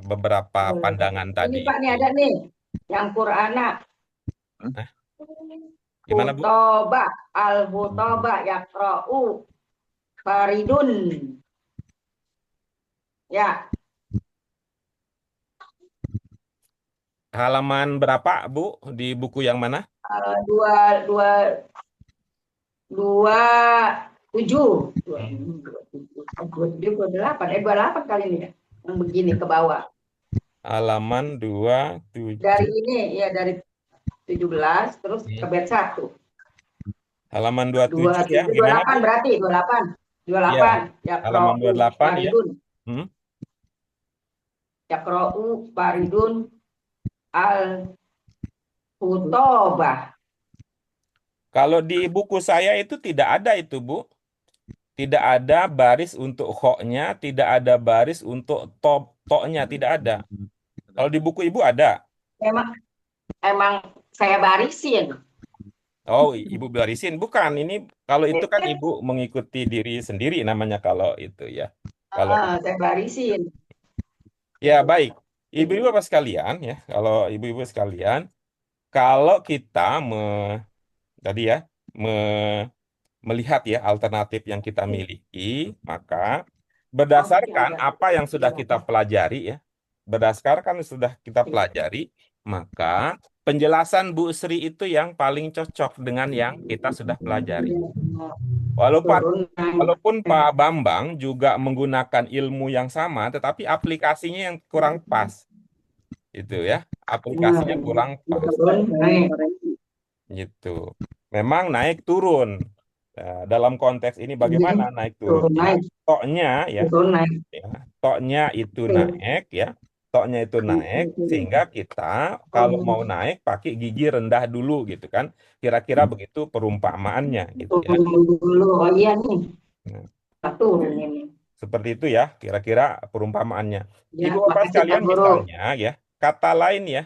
beberapa pandangan tadi Ini Pak nih itu, ada nih yang Qur'ana. Hah? Gimana Bu? Hutoba, al-hutoba yaqra'u faridun. Ya, Halaman berapa Bu di buku yang mana? dua dua dua tujuh Hmm. dua delapan 28 kali ini ya yang begini ke bawah Halaman 27. dari ini ya dari 17 terus ke bed 1 Halaman 27 ya. 27 Gimana 28 Bu? berarti 28 Iya, 28 halaman yaqra'u 28 ya. faridun Hmm? yaqra'u faridun al hutobah. Kalau di buku saya itu tidak ada itu, Bu. Tidak ada baris untuk ho-nya, tidak ada baris untuk to-nya, tidak ada. Kalau di buku Ibu ada. Emang saya barisin. Oh, Ibu barisin. Bukan, ini kalau itu kan Ibu mengikuti diri sendiri namanya kalau itu ya. Kalau Saya barisin. ya baik. Ibu-ibu apa sekalian ya, kalau ibu-ibu sekalian, kalau kita tadi ya melihat ya alternatif yang kita miliki, maka berdasarkan apa yang sudah kita pelajari ya, berdasarkan yang sudah kita pelajari, maka penjelasan Bu Sri itu yang paling cocok dengan yang kita sudah pelajari. Walaupun Pak Bambang juga menggunakan ilmu yang sama, tetapi aplikasinya yang kurang pas, itu ya, aplikasinya kurang pas, gitu. Memang naik turun. Nah, dalam konteks ini bagaimana naik turunnya? Toknya ya, toknya itu naik ya, toknya itu naik sehingga kita kalau mau naik pakai gigi rendah dulu gitu kan, kira-kira begitu perumpamaannya gitu ya. Dulu, oh iya nih. Nah, Turun ini. seperti itu ya, kira-kira perumpamaannya. Ya, Ibu Bapak makasih sekalian Pak Guru. misalnya ya, kata lain ya,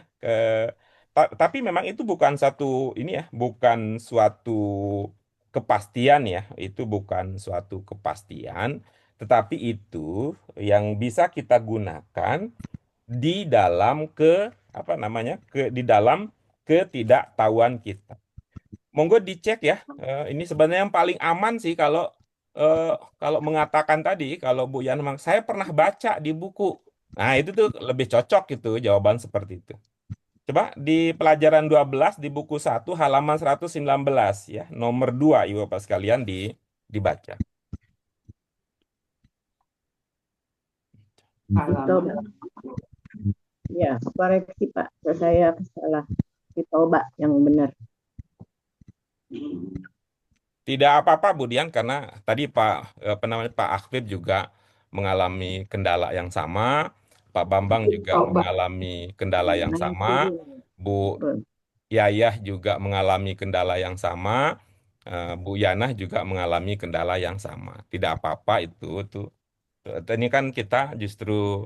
tapi memang itu bukan satu ini ya, bukan suatu kepastian ya, itu bukan suatu kepastian, tetapi itu yang bisa kita gunakan di dalam apa namanya, di dalam ketidaktahuan kita. Monggo dicek ya, ini sebenarnya yang paling aman sih kalau mengatakan tadi, kalau Bu Yan memang saya pernah baca di buku, Nah, itu tuh lebih cocok itu jawaban seperti itu. Coba di pelajaran 12 di buku 1 halaman 119 ya, nomor 2 Ibu Bapak sekalian dibaca. Ditoba. Halaman. Ya, koreksi Pak. Saya salah. Ditoba yang benar. Tidak apa-apa Bu Dian, karena tadi Pak Aktif juga mengalami kendala yang sama, Pak Bambang juga Coba. mengalami kendala yang Naik sama, turun. Bu Turun. Yayah juga mengalami kendala yang sama, Bu Yanah juga mengalami kendala yang sama. Tidak apa-apa itu tuh. Ini kan kita justru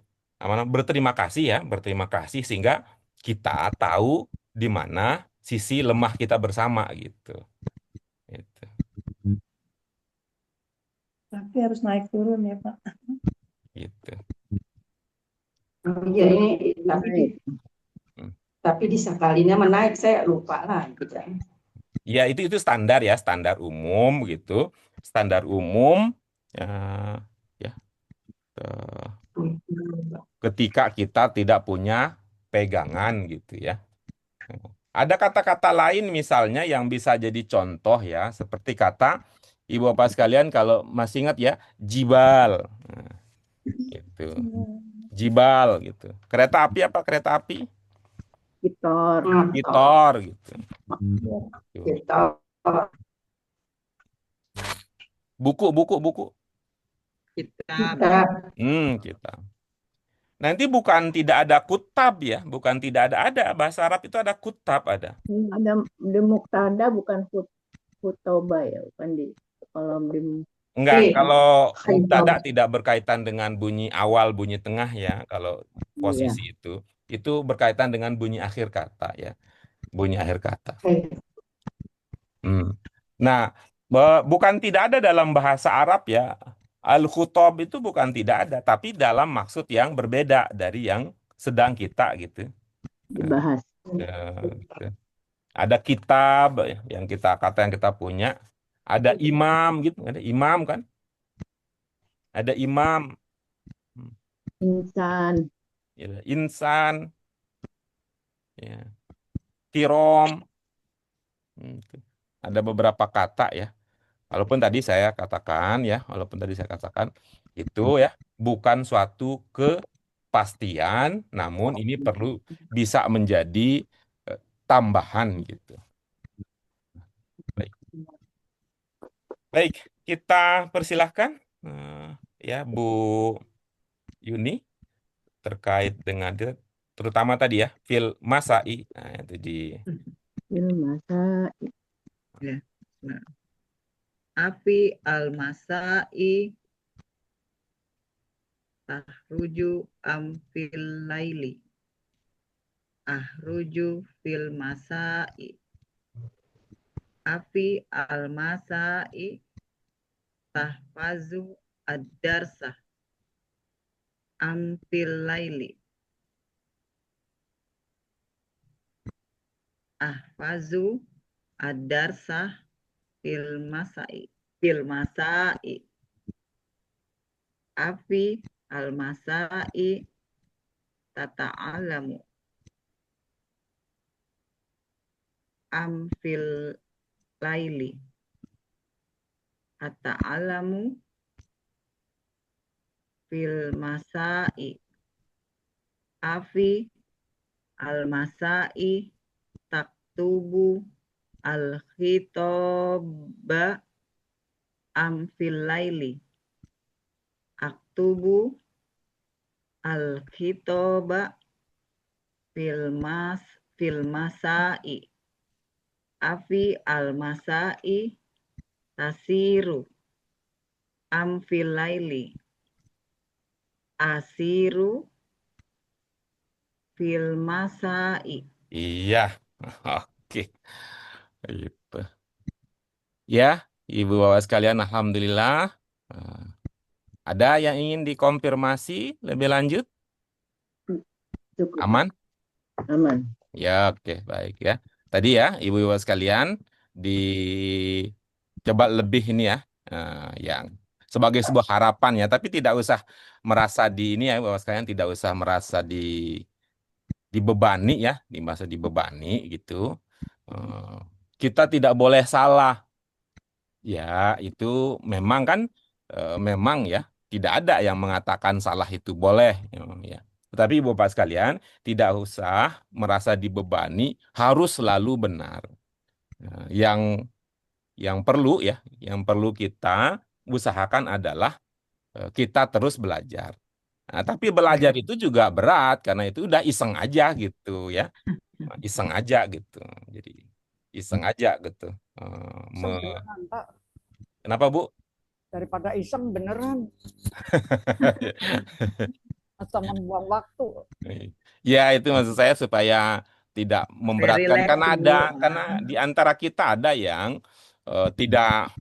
berterima kasih ya, berterima kasih sehingga kita tahu di mana sisi lemah kita bersama gitu. Gitu. Tapi harus naik turun ya Pak. Gitu. Iya ini Naik. tapi disakalinya menaik, saya lupa lah. Ya itu standar ya, standar umum gitu. Standar umum ya ketika kita tidak punya pegangan gitu ya. Ada kata-kata lain misalnya yang bisa jadi contoh ya, seperti kata Ibu Bapak sekalian kalau masih ingat ya, jibal. Nah, gitu. Jibal gitu. Kereta api apa kereta api? Gitor. Gitor gitu. Kita Buku. Kita Kita. Nanti bukan tidak ada kutab ya, bukan tidak ada bahasa Arab itu ada kutab ada. Ada di Muktada bukan Hutoba ya, bukan di kalau di Enggak, Iya. kalau mubtada Hutoba. tidak berkaitan dengan bunyi awal, bunyi tengah ya. Kalau posisi itu berkaitan dengan bunyi akhir kata ya, bunyi akhir kata. Nah, bukan tidak ada dalam bahasa Arab ya. Al-Khutab itu bukan tidak ada, tapi dalam maksud yang berbeda dari yang sedang kita gitu. dibahas. Gitu. Ada kitab yang kita punya, ada imam gitu, ada imam kan? Ada imam, Insan. ya, insan, ya, kirom. Ada beberapa kata ya. Walaupun tadi saya katakan itu ya bukan suatu kepastian, namun ini perlu bisa menjadi tambahan gitu. Baik, kita persilahkan ya Bu Yuni terkait dengan terutama tadi ya fil masai. Nah, itu di Fil masai. ya. Nah. Afi al-masai tahruju am fil laili. Ahruju fil masai. Afi al-masai tahfazu ad-darsa am fil laili. Ahfazu ad-darsa fil masai. Afi al-masai tata'alamu am fil laili. Ata'alamu fil masai. Afi al-masai taktubu al-khitoba am fil laili. Aktubu al-khitoba fil masai. Afi al-masai tasiru am fil laili. Asiru fil masai. Iya, oke. Gitu. Ya, Ibu Bapak sekalian, alhamdulillah. Ada yang ingin dikonfirmasi lebih lanjut? Cukup. Aman? Aman. Ya, oke, baik ya. Tadi ya, Ibu Bapak sekalian, dicoba lebih ini ya, yang sebagai sebuah harapan ya, tapi tidak usah merasa di ini ya, Bapak sekalian, tidak usah merasa dibebani ya, di masa dibebani gitu. Kita tidak boleh salah. Ya, itu memang kan memang ya tidak ada yang mengatakan salah itu boleh ya. Tetapi Bapak sekalian tidak usah merasa dibebani harus selalu benar. Nah, yang perlu ya, yang perlu kita usahakan adalah kita terus belajar. Nah, tapi belajar itu juga berat karena itu udah iseng aja gitu ya. Iseng aja gitu. Jadi iseng aja gitu. Iseng beneran, Pak. Kenapa, Bu? Daripada iseng beneran atau membuang waktu. Ya, itu maksud saya supaya tidak memberatkan relax karena sih, Bu. karena di antara kita ada yang tidak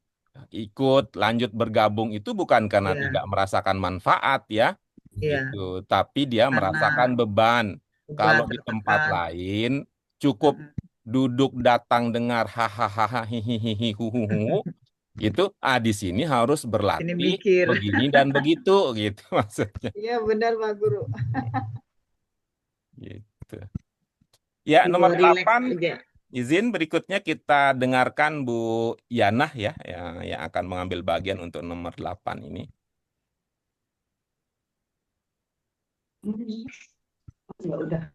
ikut lanjut bergabung itu bukan karena Iya, tidak merasakan manfaat ya, iya. gitu, tapi dia Karena merasakan beban. beban Kalau di tempat tertekan. lain cukup Mm-mm. duduk datang dengar hahaha hihihi huhuhu itu di sini harus Sini berlatih mikir. begini dan begitu gitu maksudnya. Iya benar Pak Guru. Gitu. Ya, nomor Dibawa relax 8, aja. izin berikutnya kita dengarkan Bu Yanah ya, yang akan mengambil bagian untuk nomor 8 ini. Ya udah.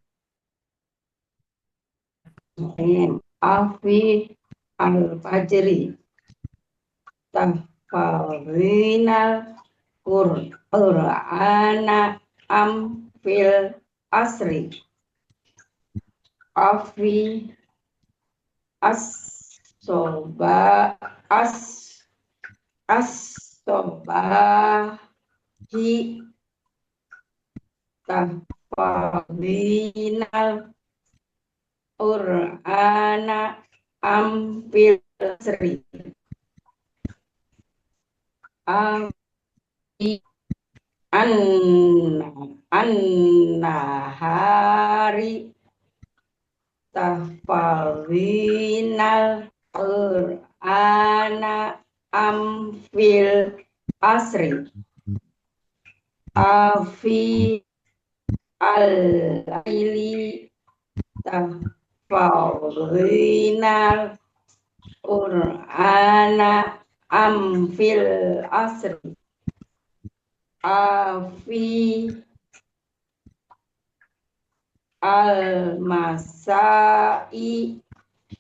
Alfi Al-Fajri Tafawinal Qur'ana Amfil Asri Alfi As-Soba As-Sobahi Tafawinal Qur'ana Amfil Asri An-Nahari Tafawinal Qur'ana Amfil Asri Afi Al-Laili Tafawinal Qur'ana Amfil Asri Afi Al-Masai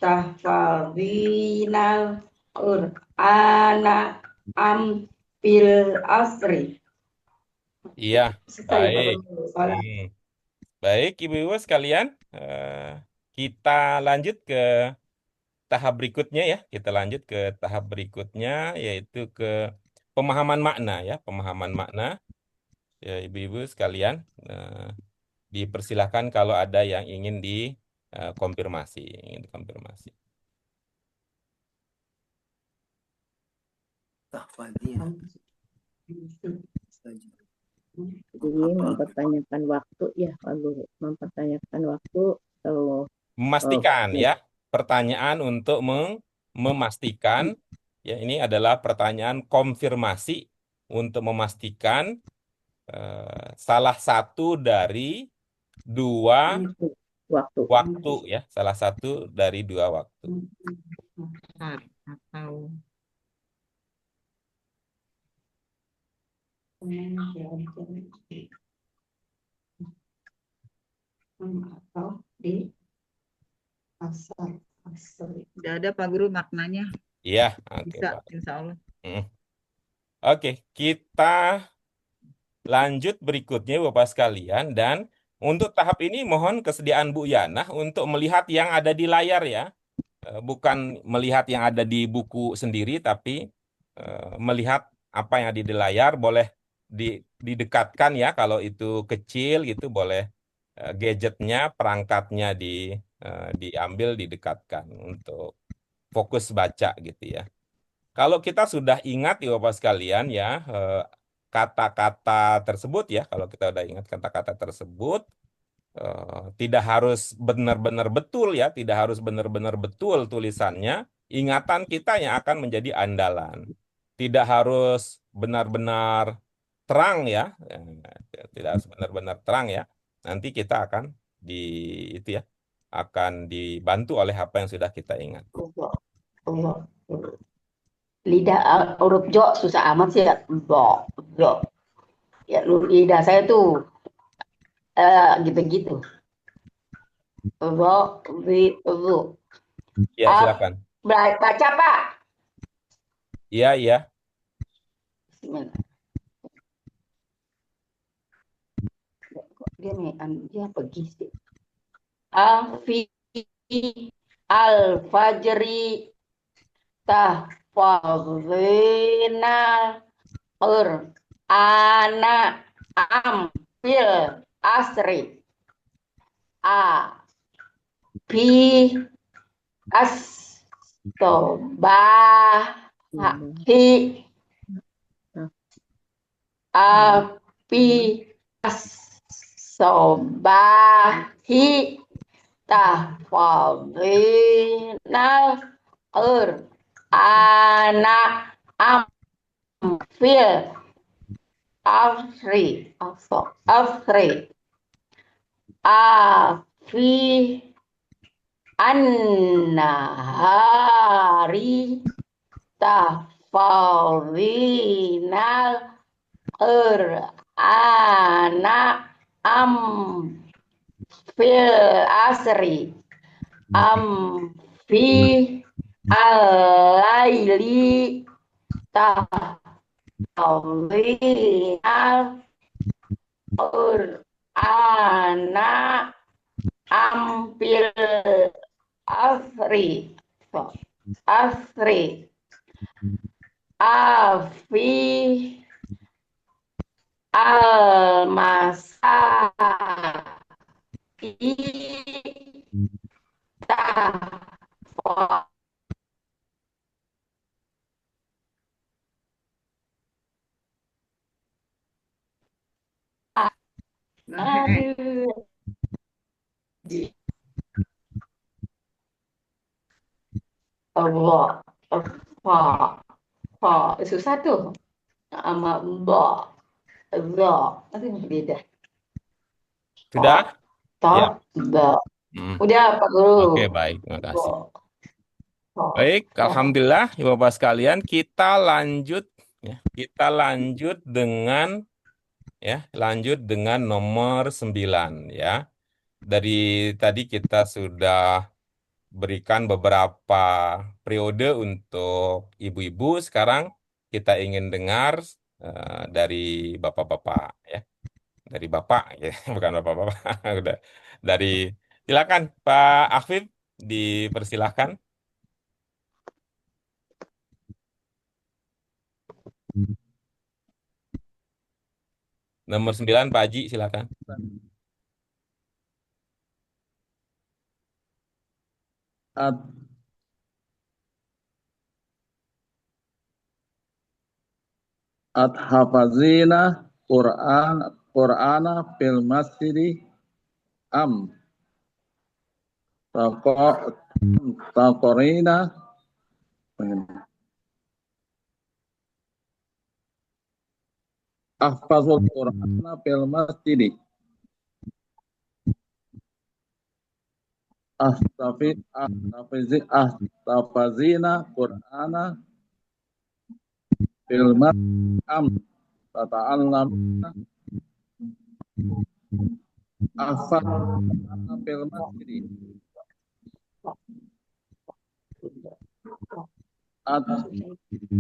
Tafawinal Qur'ana Amfil Asri. Iya, baik. Baik. Baik, Ibu-ibu sekalian, kita lanjut ke tahap berikutnya ya. Kita lanjut ke tahap berikutnya yaitu ke pemahaman makna ya, pemahaman makna. Ya, Ibu-ibu sekalian, dipersilahkan kalau ada yang ingin dikonfirmasi, Jadi mempertanyakan waktu ya Pak Guru, mempertanyakan waktu atau Memastikan ya, pertanyaan untuk memastikan ya, ini adalah pertanyaan konfirmasi untuk memastikan salah satu dari dua waktu ya, salah satu dari dua waktu. Atau di asal udah ada Pak Guru maknanya. Iya, oke Bisa, Pak. insya Allah. Oke, kita lanjut berikutnya Bapak sekalian, dan untuk tahap ini mohon kesediaan Bu Yanah untuk melihat yang ada di layar ya. Bukan melihat yang ada di buku sendiri, tapi melihat apa yang ada di layar. Boleh didekatkan ya, kalau itu kecil gitu boleh gadgetnya, perangkatnya diambil, didekatkan untuk fokus baca gitu ya. Kalau kita sudah ingat ya Bapak sekalian ya, kata-kata tersebut ya, kalau kita udah ingat kata-kata tersebut, tidak harus benar-benar betul ya, tidak harus benar-benar betul tulisannya. Ingatan kita yang akan menjadi andalan. tidak harus benar-benar terang ya. Tidak harus benar-benar terang ya. Nanti kita akan di itu ya, akan dibantu oleh apa yang sudah kita ingat. Allah. Lidah huruf jo susah amat sih ya. Jo. Ya, lidah saya tuh gitu-gitu. Ro, ru. Ya, silakan. Baca Pak. Iya, iya. Bismillah. Dia pergi sih. Afi al-fajri tahfazina ana fil asri a bi as hi api as sobahi tahfadzinal anak fil afri afi an-nahari tahfadzinal anak fil asri fi al-laili tahwinal anak fil asri afi al-masa aduh. Allah, susah tuh sama mbak, aduh beda. Sudah? Ya. Mbak. Hmm. Udah Pak Guru. Oke, baik. Terima kasih. Baik, alhamdulillah, Ibu Bapak sekalian, kita lanjut ya. Kita lanjut dengan nomor 9 ya. Dari tadi kita sudah berikan beberapa periode untuk ibu-ibu, sekarang kita ingin dengar dari bapak-bapak ya. Dari bapak ya, bukan bapak-bapak. Udah. Silakan Pak Afif, dipersilahkan. Nomor 9 Pak Haji, silakan. At-hafazina Qur'ana fil masjidi am taqorina ahfazul Qur'ana fil masjidi ahtafazina Qur'ana fil masjidi am tata'allamuna ahfazul fil masjidi at-hafazina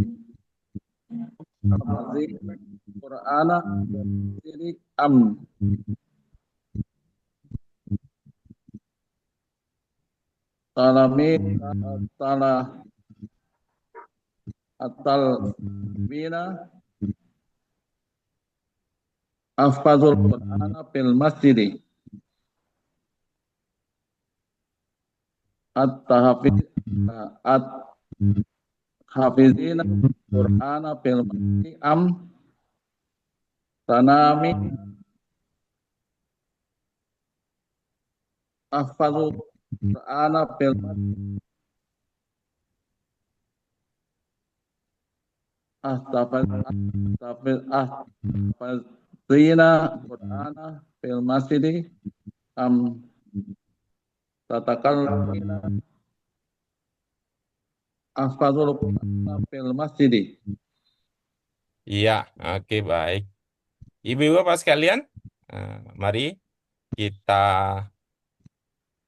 Qur'ana fil masjidi am Bina Ahfazul Qur'ana fil masjidi Hafizina Qur'ana fil masjidi am tanami Ahfazul Qur'ana fil masjidi Astafirina Qur'ana fil masjidi am tatakallamina ahfazul Qur'ana fil masjidi. Iya, oke baik. Ibu-ibu Bapak sekalian, mari kita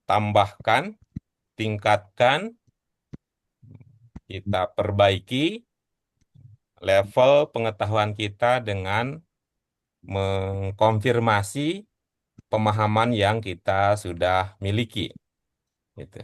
tambahkan, tingkatkan, kita perbaiki level pengetahuan kita dengan mengkonfirmasi pemahaman yang kita sudah miliki. Gitu.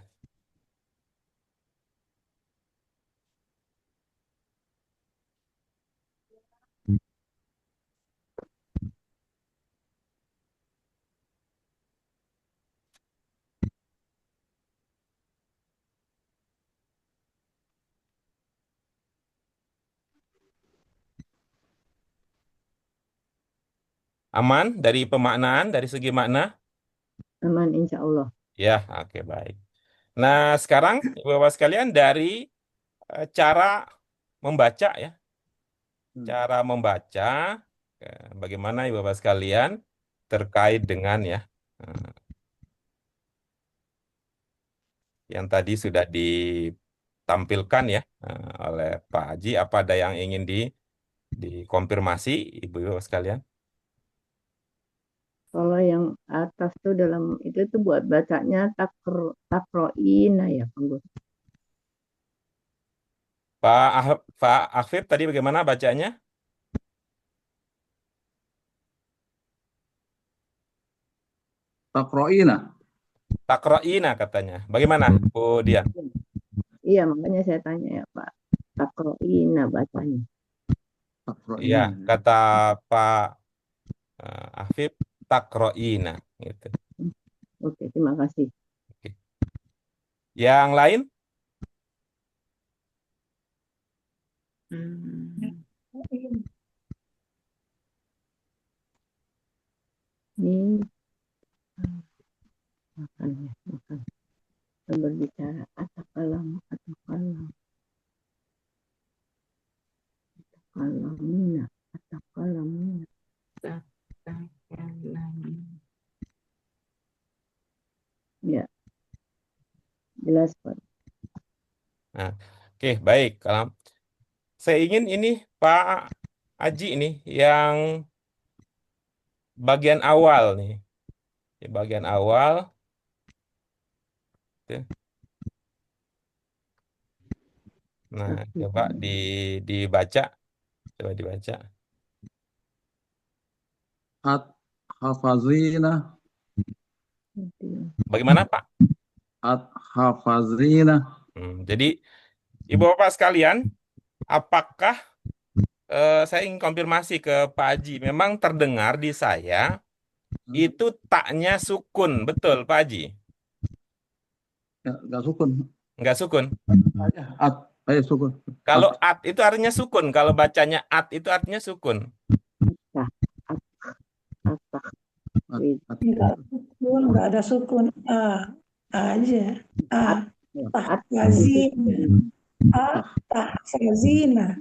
Aman dari pemaknaan, dari segi makna? Aman insya Allah. Ya, oke baik. Nah, sekarang Ibu Bapak sekalian dari cara membaca ya. Cara membaca, bagaimana Ibu Bapak sekalian terkait dengan ya yang tadi sudah ditampilkan ya oleh Pak Haji. Apa ada yang ingin dikonfirmasi Ibu Bapak sekalian? Kalau yang atas tuh dalam itu tuh buat bacanya takroina ya, Pak Guru. Pak Afif tadi bagaimana bacanya? Takroina. Takroina katanya. Bagaimana, Bu Dian? Iya, makanya saya tanya ya Pak. Takroina bacanya. Iya, Takroina. kata Pak Afif, takroina. Gitu. Oke, terima kasih. Oke. Yang lain? Ini makan ya, makan. Berbicara atakalam. Atakalamina. Ya, jelas Pak. Nah, oke, baik. Kalau saya ingin ini Pak Haji ini yang bagian awal nih. Di bagian awal. Nah, coba dibaca. Coba dibaca. Hafazina. Bagaimana, Pak? Hafazina. Jadi, Ibu Bapak sekalian, apakah saya ingin konfirmasi ke Pak Haji, memang terdengar di saya itu taknya sukun, betul Pak Haji? Ya, nggak sukun. Nggak sukun? Sukun. Kalau at itu artinya sukun, kalau bacanya at itu artinya sukun. Enggak sukun, enggak ada sukun. A aja. Tahfazina.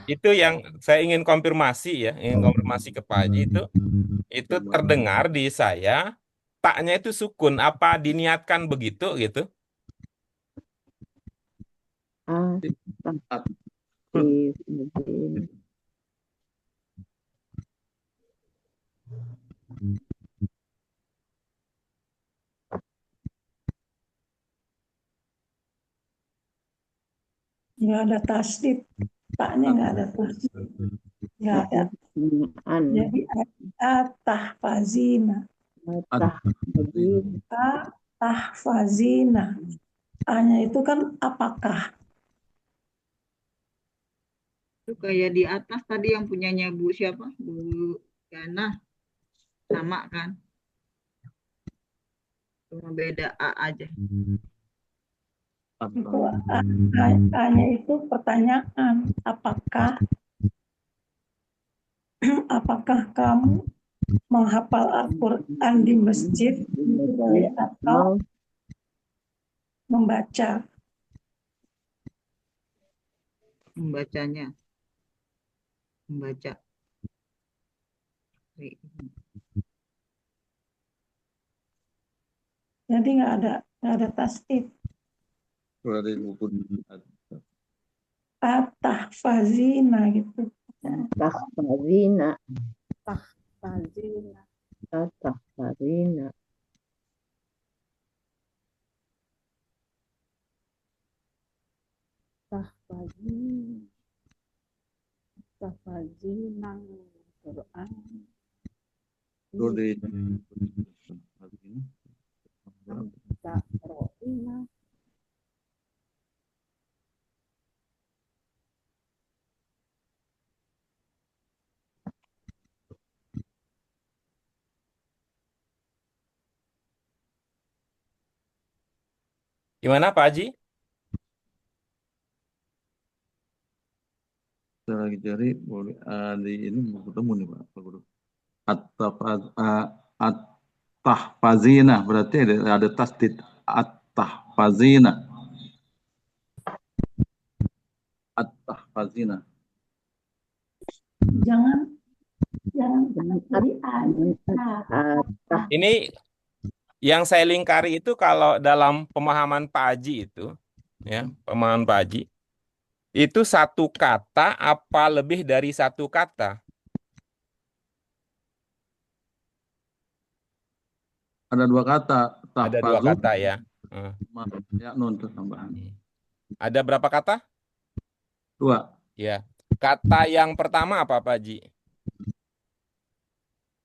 Itu yang saya ingin konfirmasi ya, ingin konfirmasi ke Pak Haji itu terdengar di saya taknya itu sukun, apa diniatkan begitu gitu? Nggak ada tasdid, taknya nggak ada tasdid, nggak ada. Jadi tahfazina, tahfazina, hanya itu kan apakah? Itu kayak di atas tadi yang punyanya Bu siapa? Bu Gana, sama kan? Cuma beda A aja. Itu hanya itu pertanyaan, apakah kamu menghafal Al-Quran di masjid atau membaca? membacanya, membaca. Jadi nggak ada tasdid. Berarti buku Tahfazina gitu. Tahfazina, Tahfazina. tahfazina. Tahfazina. Tahfazina Quran. Dodi Ta'ro'ina. Gimana Pak Haji? saya lagi cari boleh di ini mau ketemu nih Pak Guru. At-tahfazina berarti ada tasdid at-tahfazina. At-tahfazina. Jangan jadi Ini yang saya lingkari itu kalau dalam pemahaman Pak Haji itu, ya, pemahaman Pak Haji, itu satu kata apa lebih dari satu kata? Ada dua kata, Ada dua tahfazu, kata ya. ya nun tambahan. Ada berapa kata? Dua. Ya. Kata yang pertama apa Pak Haji?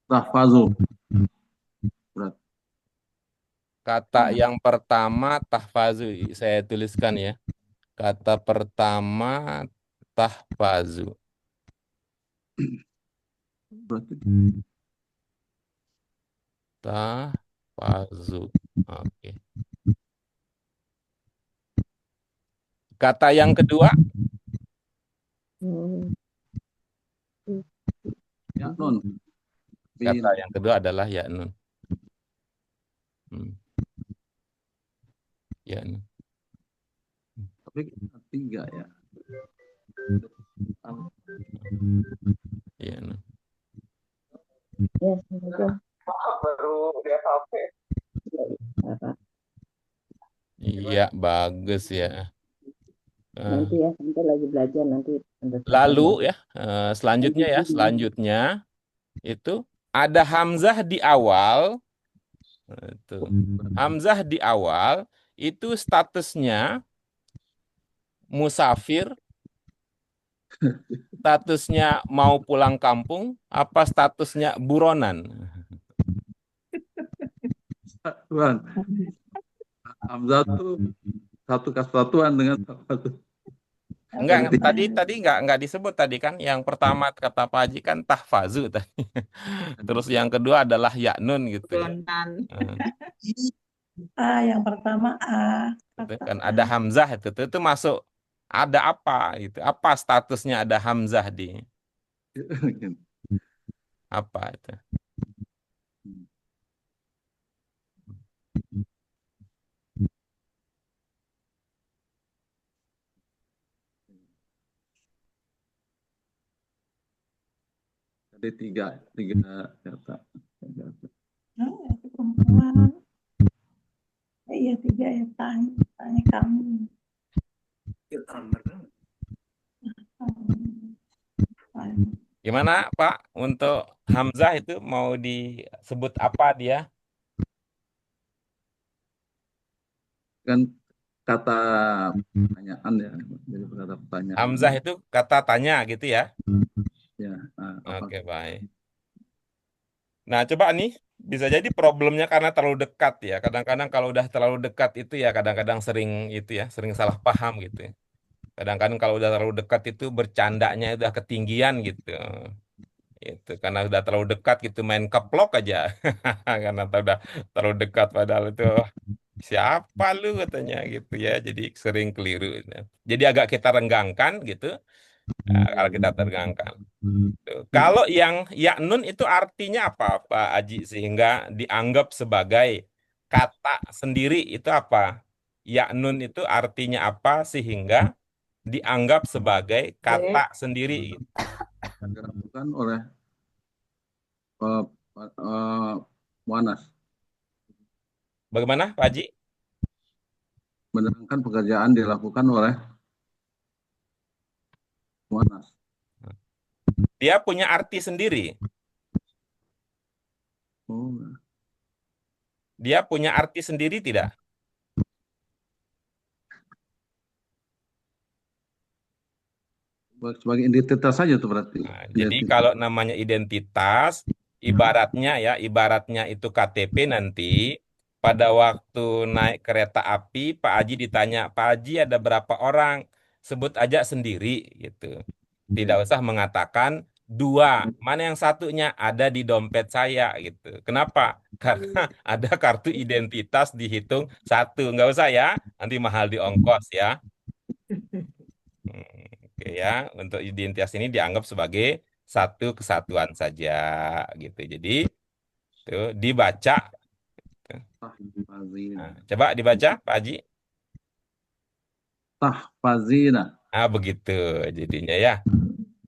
Tahfazu. Berat. Kata yang pertama tahfazu. Saya tuliskan ya. Kata pertama tahfazu. Berarti Tahfazu. Oke. Kata yang kedua? ya nun. Kata yang kedua adalah ya nun. Ya nun. Tapi tiga ya. Ya nun. Ya, betul. Baru dia HP. Iya, bagus ya. Nanti ya, nanti lagi belajar nanti. Lalu ya, selanjutnya itu ada hamzah di awal. Itu. Hamzah di awal itu statusnya musafir, statusnya mau pulang kampung, apa statusnya buronan? Tuhan. Hamzah itu satu kesatuan dengan satu. Enggak, tadi enggak disebut tadi kan. Yang pertama kata Pak Haji kan tahfazu tadi. Terus yang kedua adalah yaknun gitu ya. yang pertama Itu kan ada hamzah itu masuk ada apa itu? Apa statusnya ada hamzah di apa itu? Jadi tiga kata. perempuan. Iya tiga ya tanya kamu. Gimana Pak untuk hamzah itu mau disebut apa dia? Kan kata pertanyaan ya. Jadi kata pertanyaan. Hamzah itu kata tanya gitu ya? Ya. Oke, baik. Nah, coba nih, bisa jadi problemnya karena terlalu dekat ya. Kadang-kadang kalau udah terlalu dekat itu ya kadang-kadang sering itu ya, sering salah paham gitu ya. Kadang-kadang kalau udah terlalu dekat itu bercandanya udah ketinggian gitu. Itu karena udah terlalu dekat gitu main keplok aja. Karena udah terlalu dekat padahal itu siapa lu katanya gitu ya. Jadi sering keliru. Jadi agak kita renggangkan gitu. Nah, kalau kita terenggangkan. Kalau yang yaknun itu artinya apa, Pak Aji, sehingga dianggap sebagai kata sendiri itu apa? Yaknun itu artinya apa sehingga dianggap sebagai kata sendiri. Gitu. yang dilakukan oleh Muanas. Bagaimana, Pak Haji? Menerangkan pekerjaan dilakukan oleh Muanas. Dia punya arti sendiri. Oh, Dia punya arti sendiri tidak? sebagai identitas saja tuh berarti. Nah, jadi Identitas. kalau namanya identitas, ibaratnya itu KTP nanti, pada waktu naik kereta api, Pak Haji ditanya, Pak Haji ada berapa orang? Sebut aja sendiri gitu. Tidak usah mengatakan dua. Mana yang satunya? Ada di dompet saya gitu. Kenapa? Karena ada kartu identitas dihitung satu. Nggak usah ya, nanti mahal di ongkos ya. Oke ya, untuk identitas ini dianggap sebagai satu kesatuan saja gitu. Jadi tuh dibaca. Nah, coba dibaca, Pak Haji. Tahfazina. Begitu jadinya ya.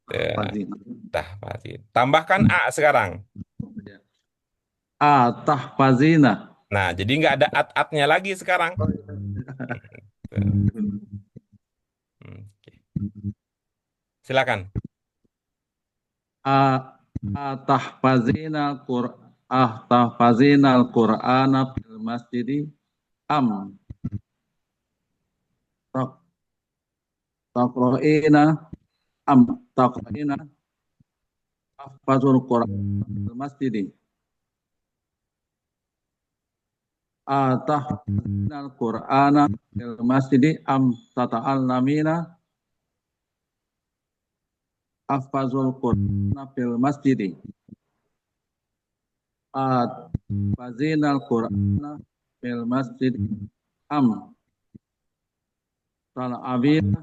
Tuh, Tahfazina. tahfazin. Tambahkan A sekarang. Tahfazina. Nah, jadi nggak ada at-atnya lagi sekarang. Tuh. Oke. Silakan. Tahfazina tahfazina al-Qur'ana fil masjidi am taqra'ina taqra'ina tahfazul Qur'an fil masjidi tahfazina al-Qur'ana fil masjidi am tata'allamina tahfazul Qur'ana fil masjidi tahfazina al-Qur'ana fil masjidi am tal'abina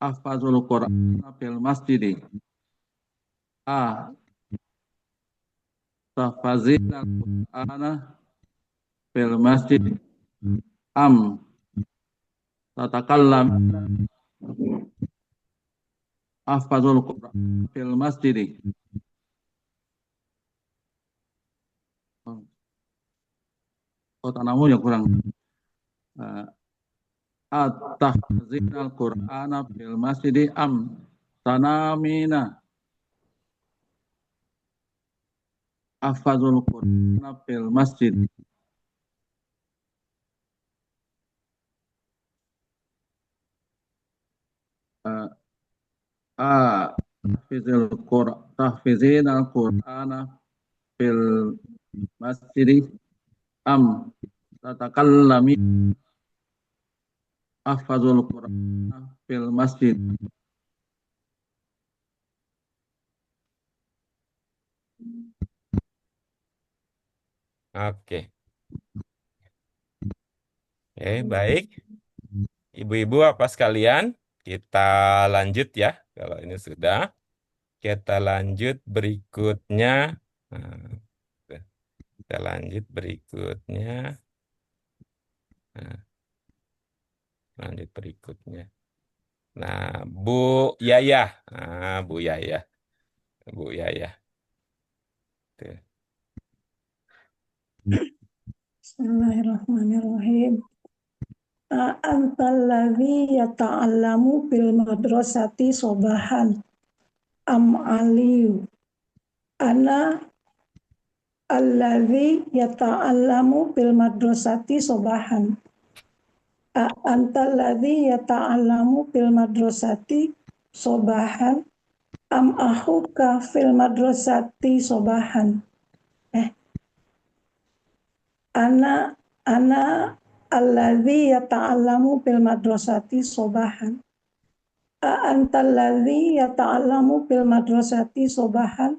ahfazul Qur'ana fil masjidi tahfazina al-Qur'ana fil masjidi am tatakallam ahfazul Qur'ana fil masjidi. Tanamu yang kurang. Tahfazina al-Qur'ana fil masjidi am tanamina ahfazul Qur'ana fil masjid. Tahfazina al-Qur'ana fil masjidi am tatakallami ahfazul Qur'ana fil masjid. Oke. Baik. Ibu-ibu apa sekalian, kita lanjut ya. Kalau ini sudah, kita lanjut berikutnya. Nah, kita lanjut berikutnya. Nah, lanjut berikutnya. Nah, Bu Yayah. Bu Yayah. Bu Yayah. Tuh. Bismillahirrahmanirrahim. Antalladzi yata'allamu fil madrasati sobahan am aliyu. Ana alladzi yata'allamu fil madrasati sobahan. Antalladzi yata'allamu fil madrasati sobahan am ahuka fil madrasati sobahan. Ana alladzi yata'allamu fil madrasati sobahan. Antalladzi yata'allamu fil madrasati sobahan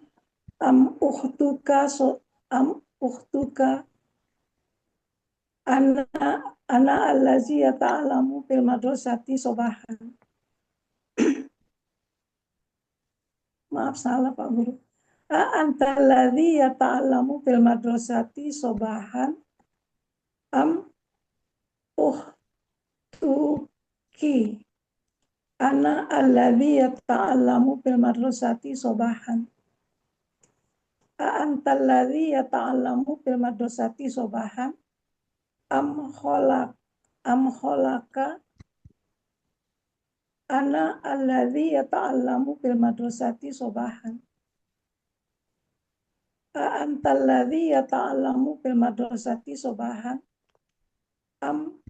am ukhtuka ana alladzi yata'allamu fil madrasati sobahan. Maaf salah Pak Guru. Antalladzi yata'allamu fil madrasati sobahan am ki. Ana alladhi yata'allamu fil madrasati sobahan. Anta alladhi yata'allamu fil madrasati sobahan. Am kholaka. Ana alladhi yata'allamu fil madrasati sobahan. Anta alladhi yata'allamu fil madrasati sobahan. Am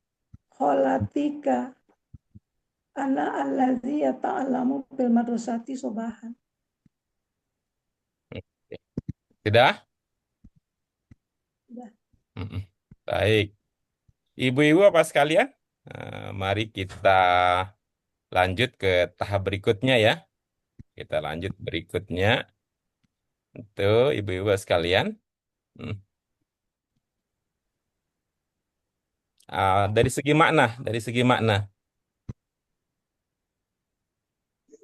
kholatika. Ana alladzi yata'allamu fil madrasati sobahan. Sudah? Sudah. Mm-mm. Baik. Ibu-ibu apa sekalian? Mari kita lanjut ke tahap berikutnya ya. Kita lanjut berikutnya. Itu ibu-ibu sekalian. Hmm. Dari segi makna,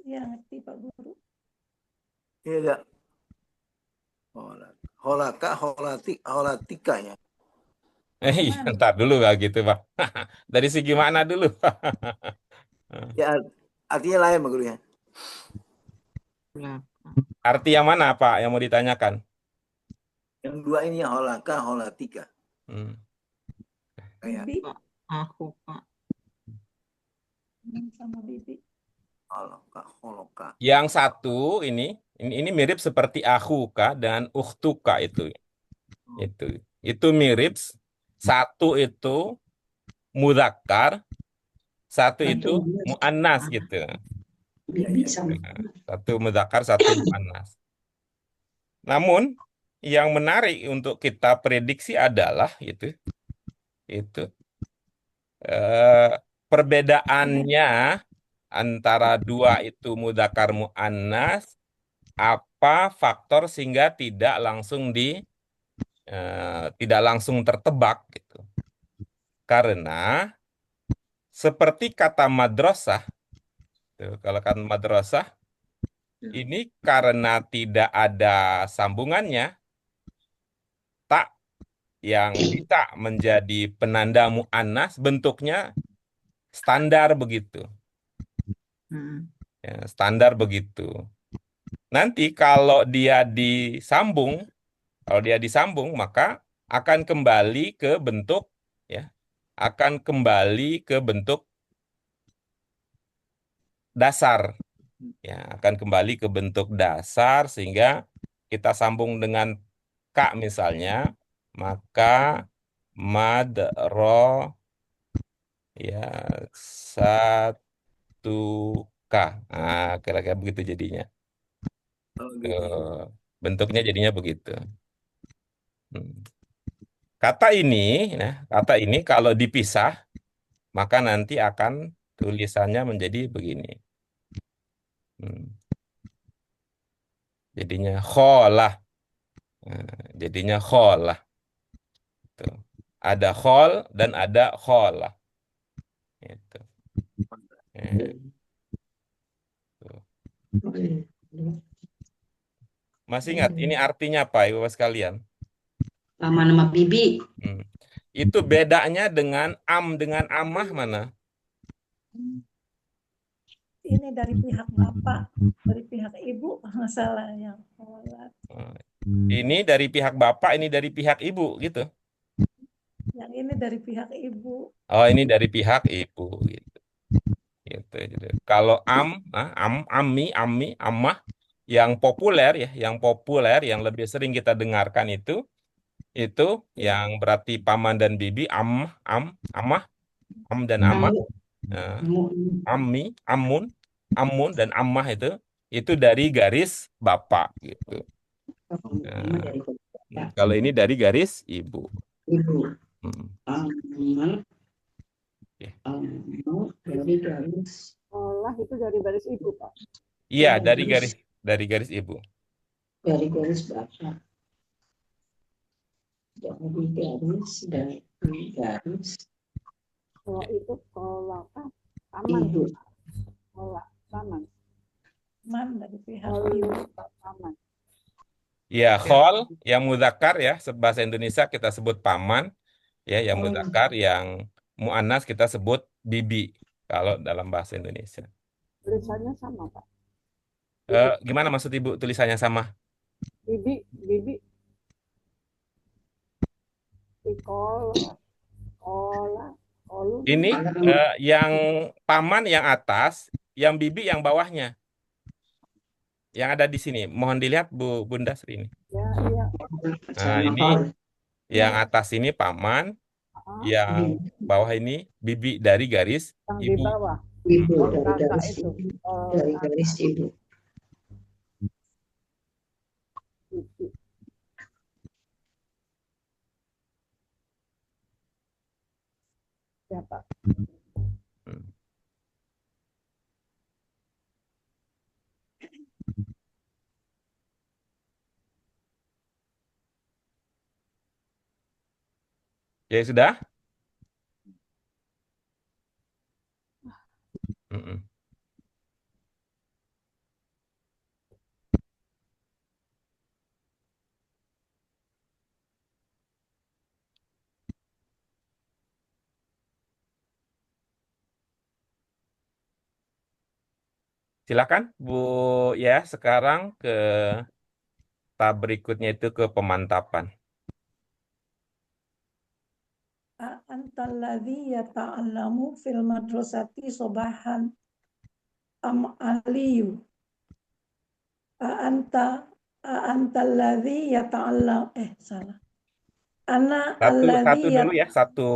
Ya, ngerti Pak Guru. Iya, holatika ya. Iya, ntar dulu lah gitu, Pak. Dari segi makna dulu. Ya, artinya lain Pak Guru ya. Arti yang mana, Pak, yang mau ditanyakan? Yang dua ini holatika. Hmm. Kayak Bibi Aku, Pak. sama Bibi. holoka. Yang satu ini mirip seperti akhuka dan ukhtuka itu. Itu mirip. Satu itu mudzakkar, satu itu muannas gitu. Bibi sama Satu mudzakkar, satu muannas. Namun yang menarik untuk kita prediksi adalah itu perbedaannya antara dua itu mudzakkar muannas, apa faktor sehingga tidak langsung tertebak gitu. Karena seperti kata madrasah, kalau kata madrasah ini karena tidak ada sambungannya, tak yang bisa menjadi penanda mu'annas bentuknya standar begitu. Ya, standar begitu. Nanti kalau dia disambung maka akan kembali ke bentuk dasar. Ya, akan kembali ke bentuk dasar sehingga kita sambung dengan ka misalnya, maka madro ya satu k. Nah, kira-kira begitu jadinya. Bentuknya jadinya begitu. Kata ini kalau dipisah maka nanti akan tulisannya menjadi begini. Jadinya kholah. Jadinya kholah. Tuh. Ada khol dan ada kholah. Itu. Masih ingat ini artinya apa, Ibu sekalian? Paman sama Bibi. Itu bedanya dengan dengan amah mana? Ini dari pihak bapak, dari pihak ibu, masalah yang sholat. Ini dari pihak bapak, ini dari pihak ibu, gitu. Yang ini dari pihak ibu. Oh, ini dari pihak ibu, gitu. Gitu. Kalau ammi, ammah, yang populer, yang lebih sering kita dengarkan itu yang berarti paman dan bibi, ammah, am dan amah. Ammi, amun dan ammah itu dari garis bapak gitu. Kalau ini dari garis ibu. Dari garis. Olah itu dari garis ibu, Pak. Iya, dari garis ibu. Dari garis bapak. Dari garis. Kalau itu kalau paman, kalau paman. Man dari pihak Ibu ibu. paman. Ya, khol yang mudzakkar ya, bahasa Indonesia kita sebut paman, ya, yang mudzakkar, yang muannas kita sebut bibi. kalau dalam bahasa Indonesia. Tulisannya sama, Pak. Gimana maksud Ibu tulisannya sama? Bibi, sekolah, kolu. Ini yang paman yang atas, yang bibi yang bawahnya. Yang ada di sini. Mohon dilihat Bu Bunda Sri ini. Ya, iya. Nah, ini yang atas ini paman, yang bawah ini bibi dari garis Yang di ibu. bawah. Ibu Oh, dari kakak garis itu. ibu. Oh, Dari kakak. garis ibu. Bibi. Ya, Pak. Hmm. Ya sudah? Mm-mm. Silakan Bu ya, sekarang ke tab berikutnya itu ke pemantapan. Antalladzi yata'allamu fil madrasati sobahan am aliyu. Antalladzi yata'allam salah. Ana Satu alladzi dulu ya, satu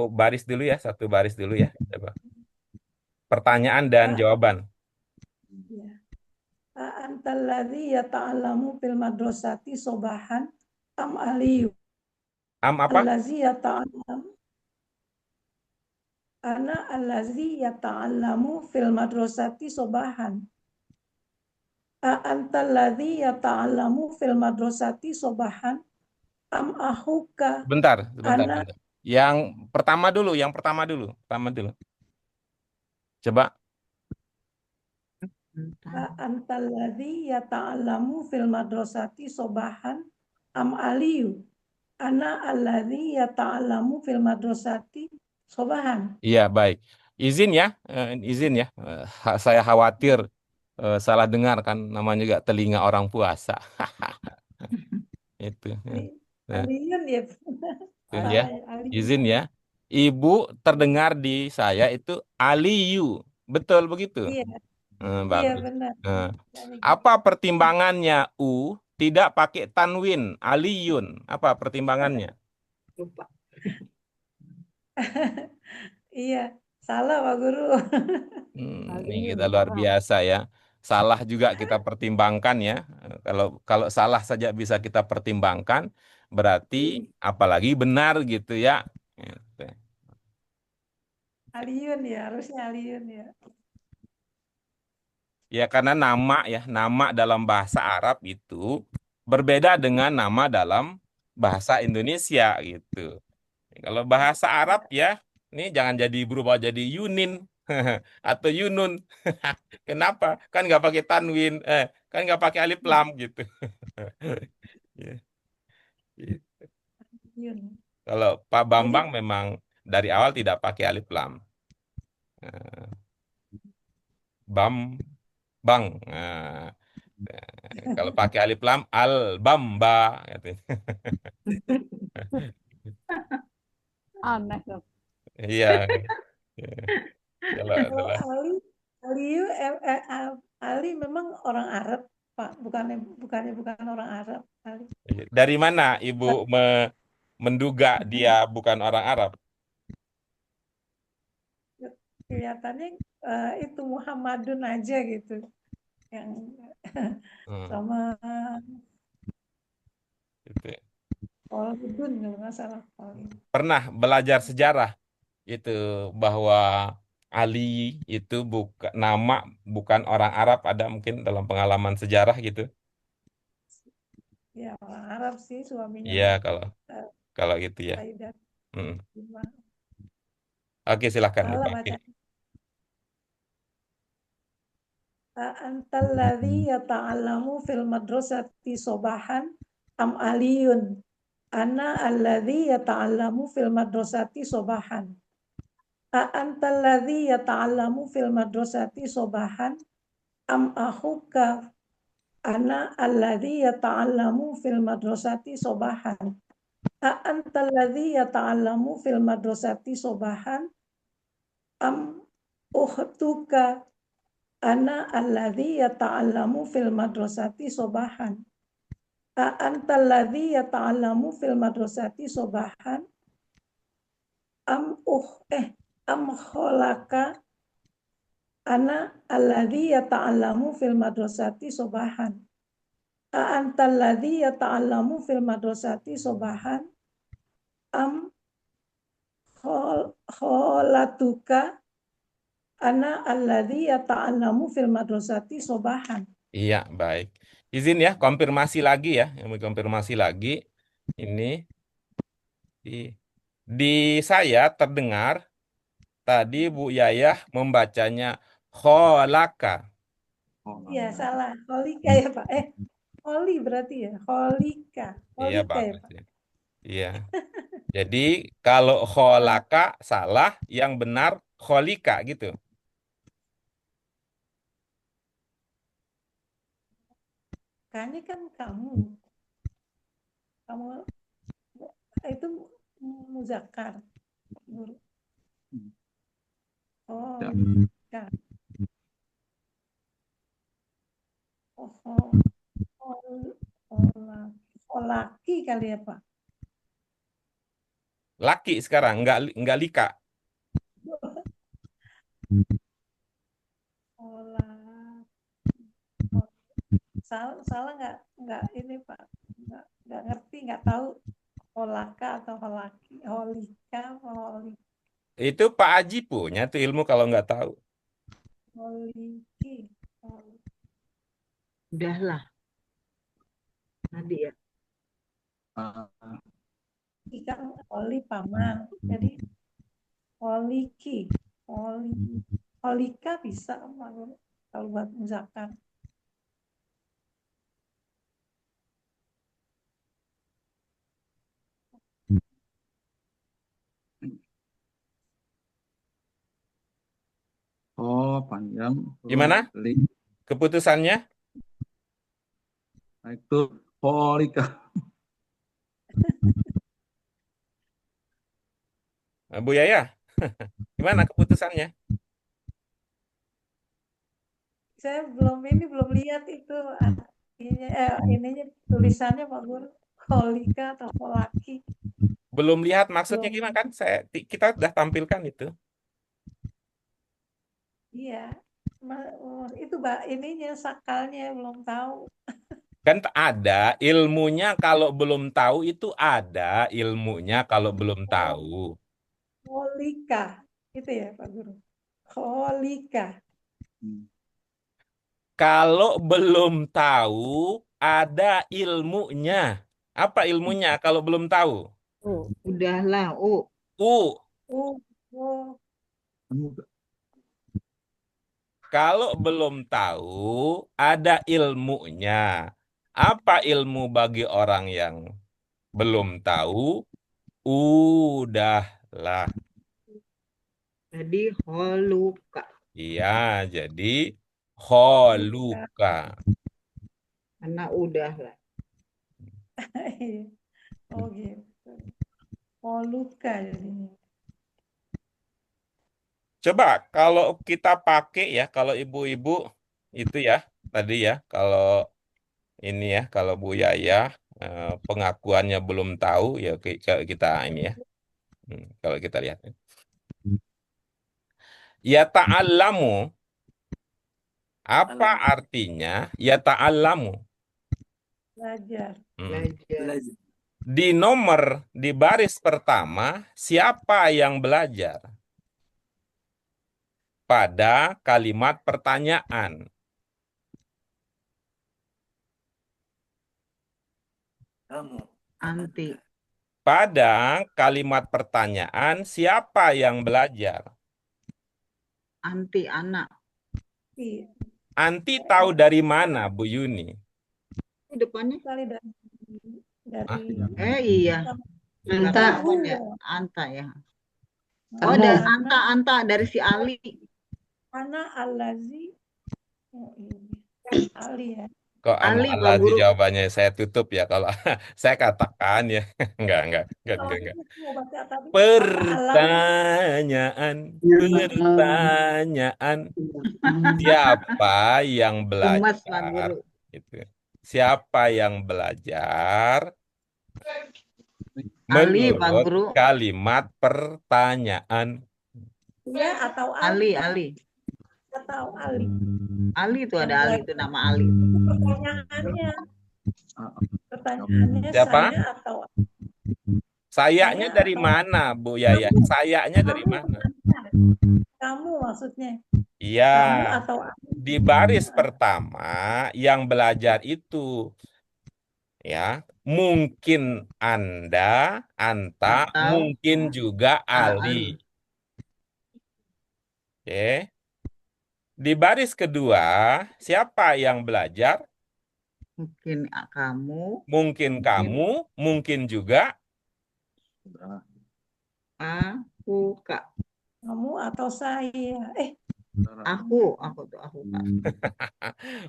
baris dulu ya, satu baris dulu ya. Coba. Pertanyaan dan jawaban. Antalladzi yata'allamu fil madrasati sobahan am aliyu. Am apa? Allazi yata'allam. Ana allazi yata'allamu fil madrasati sobahan. Antalladzi yata'allamu fil madrasati sobahan am ahuka. Bentar. Ana Yang pertama dulu. Coba. antalladzi yata'allamu fil madrasati sobahan am aliyu. Ana alladzi yata'allamu fil madrasati sobahan. Iya, baik. Izin ya. Saya khawatir salah dengar kan, namanya juga telinga orang puasa. Itu. Nah, Aliyun ya. itu ya. Izin ya. Ibu terdengar di saya itu Aliyu. Betul begitu? Iya, iya Bagus. benar. Apa pertimbangannya U tidak pakai tanwin, Aliyun? Apa pertimbangannya? Lupa. Iya, salah Pak Guru. Ini kita luar biasa ya. Salah juga kita pertimbangkan ya. Kalau salah saja bisa kita pertimbangkan, berarti apalagi benar gitu ya. Gitu. Aliyun ya, harusnya Aliyun ya. Ya karena nama dalam bahasa Arab itu berbeda dengan nama dalam bahasa Indonesia gitu. Kalau bahasa Arab ya, ini jangan berubah jadi Yunin atau Yunun. Kenapa? Kan nggak pakai tanwin, kan nggak pakai alif lam gitu. Ya. Aliyun. Kalau Pak Bambang memang dari awal tidak pakai alif lam. Bang. Kalau pakai alif lam, al bamba. Gitu. Aneh. Iya. Kalau Ali memang orang Arab, Pak, bukan orang Arab. Ali. Dari mana Ibu menduga dia bukan orang Arab? Kelihatannya itu Muhammadun aja gitu, yang sama Khalidun kalau nggak salah. Pernah belajar sejarah itu bahwa Ali itu bukan orang Arab, ada mungkin dalam pengalaman sejarah gitu. Ya orang Arab sih suaminya. Iya kalau gitu ya. Oke, silakan Bu. Antalladzi yata'allamu fil madrasati sobahan am aliyun. Ana alladzi yata'allamu fil madrasati sobahan. A'antal ladzi yata'allamu fil madrasati sobahan am akhuka ana alladzi yata'allamu fil madrasati sobahan. A'antal ladzi yata'allamu fil madrasati sobahan am ukhtuka ana alladzi yata'allamu fil madrasati sobahan. A'antal ladzi yata'allamu fil madrasati sobahan am kholaka ana alladzi yata'allamu fil madrasati sobahan. A'antal ladzi yata'allamu fil madrasati sobahan am kholatuka ana alladzi yata'allamu fil madrasati sobahan. Iya, baik. Izin ya, konfirmasi lagi ya. Yang mau konfirmasi lagi. Ini di saya terdengar tadi Bu Yayah membacanya kholaka. Iya, salah. Holika ya, Pak. Holi berarti ya. Holika. Iya, Holika ya, bagus Pak. ya. Iya. Jadi kalau kholaka salah, yang benar kholika gitu. Kayaknya kan kamu itu muzakkar. Oh, Ya. kan. Laki kali ya, Pak. Laki sekarang, nggak lika. Salah nggak ini, Pak. Nggak ngerti, nggak tahu holaka atau holaki, holika, Itu Pak Aji punya tuh ilmu kalau nggak tahu. holiki. Udahlah. Tadi ya. Ikan holi paman. Jadi holiki, holika bisa kalau buat muzakkar. Oh, panjang. Gimana? Keputusannya? Nah, itu holika. Bu Yayah, gimana keputusannya? Saya belum lihat itu ininya tulisannya Pak Guru, holika atau holaki. Belum lihat maksudnya gimana kan? Kita udah tampilkan itu. Iya, itu Mbak ininya sakalnya belum tahu. Kan ada ilmunya kalau belum tahu itu ada ilmunya kalau belum tahu. Holika, itu ya Pak Guru. Holika. Kalau belum tahu ada ilmunya. Apa ilmunya kalau belum tahu? Udahlah, Kalau belum tahu ada ilmunya. Apa ilmu bagi orang yang belum tahu? Udahlah. Jadi holuka. Iya, jadi holuka. Karena udahlah. Oh gitu. Holuka jadinya. Coba kalau kita pakai ya, kalau ibu-ibu itu ya, tadi ya, kalau ini ya, kalau Bu Yayah pengakuannya belum tahu, ya kita ini ya. Kalau kita lihat. Ya ta'allamu. Apa artinya ya ta'allamu? Belajar. Di nomor, di baris pertama, siapa yang belajar? Pada kalimat pertanyaan. Anti. Pada kalimat pertanyaan, siapa yang belajar? Anti anak. Anti tahu dari mana, Bu Yuni? Depannya dari iya. Anta. Anta ya. Oh, Kamu. ada Anta dari si Ali. Ana Al-Lazi. Oh, ini. Ali ya. Kok Ali, Pak Al-Lazi Guru. jawabannya saya tutup ya kalau saya katakan ya. Enggak. Kalau aku mau baca tadi Pertanyaan. Siapa yang Gemas, Pak belajar? Guru. Gitu. Siapa yang belajar Ali, Pak menurut Guru. kalimat pertanyaan? ya atau Ali Ali. atau Ali. Ali itu Yang ada Ali belajar. itu nama Ali. Pertanyaannya Siapa? saya atau Sayanya Saya dari atau- mana, Bu Yaya? Sayanya dari mana? kamu maksudnya. Iya, Kamu atau Ali. di baris pertama yang belajar itu ya, mungkin Anta, Atau mungkin juga Ali. Ali. Oke. Di baris kedua, siapa yang belajar? Mungkin kamu. Mungkin kamu, mungkin juga Aku, Kak. Kamu atau saya. Aku tuh aku, Kak.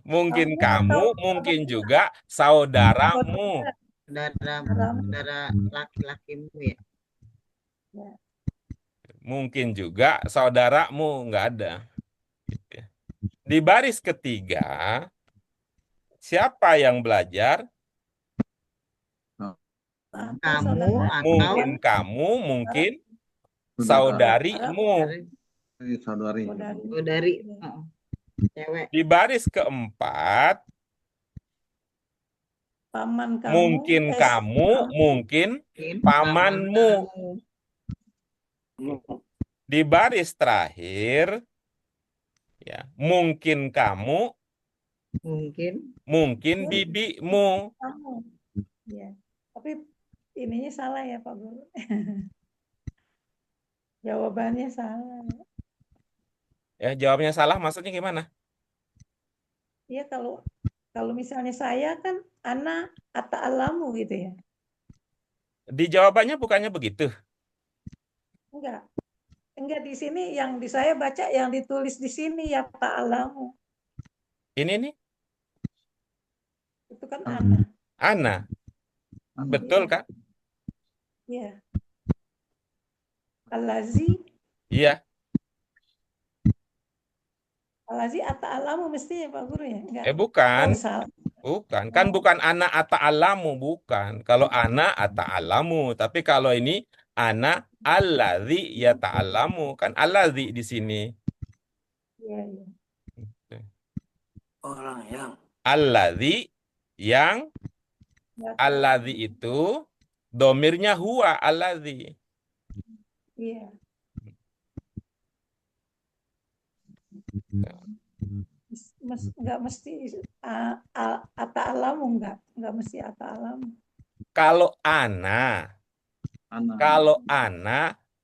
mungkin Kamu kamu, atau- mungkin juga saudaramu. Saudara laki-lakimu ya. Mungkin juga saudaramu, nggak ada. Gitu ya. Di baris ketiga, siapa yang belajar? Kamu atau Mungkin kamu, mungkin saudarimu. Saudari. saudari. Cewek. Di baris keempat, paman kamu. mungkin kamu, mungkin pamanmu. Di baris terakhir, ya, mungkin kamu, mungkin bibimu. Kamu. Ya. Tapi ininya salah ya Pak Guru. Jawabannya salah. Ya, jawabnya salah maksudnya gimana? Iya kalau misalnya saya kan ana ata'alamu gitu ya. Di jawabannya bukannya begitu. Enggak. Enggak, di sini yang di saya baca yang ditulis di sini ya ta'alamu. Ini nih, Itu kan ana. Ana. Betul, Kak? Iya. Al-lazi. Iya. Al-lazi ata'alamu mestinya Pak Guru ya? Enggak. Bukan. Oh, salah. Bukan. Kan bukan ana ata'alamu, bukan. Kalau ana ata'alamu, tapi kalau ini ana alladzi yata'alamu, kan alladzi di sini. Iya, iya. Orang yang. Alladzi yang alladzi itu domirnya huwa alladzi. Iya. Enggak mesti ata'alamu enggak mesti ata'alamu. Kalau ana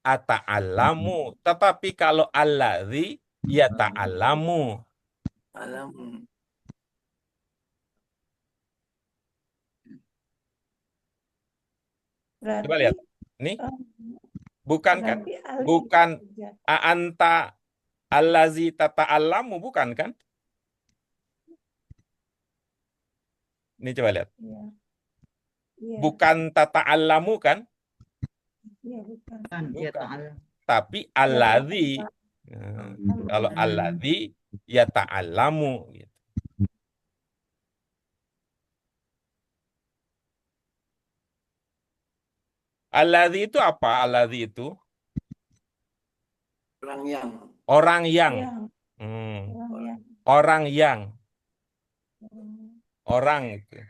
ata'alamu, tetapi kalau alladzi yata'alamu. Alam. Berarti, Coba lihat. Nih. Bukan kan? Bukan a'anta allazi tata'allamu, bukan kan? Ini coba lihat. Iya. Iya. Bukan tata'allamu kan? Iya, bukan. Tapi allazi. Nah, kalau allazi ya ta'allamu gitu. Allazi itu apa? Allazi itu Orang yang. orang yang. Orang yang. Orang itu.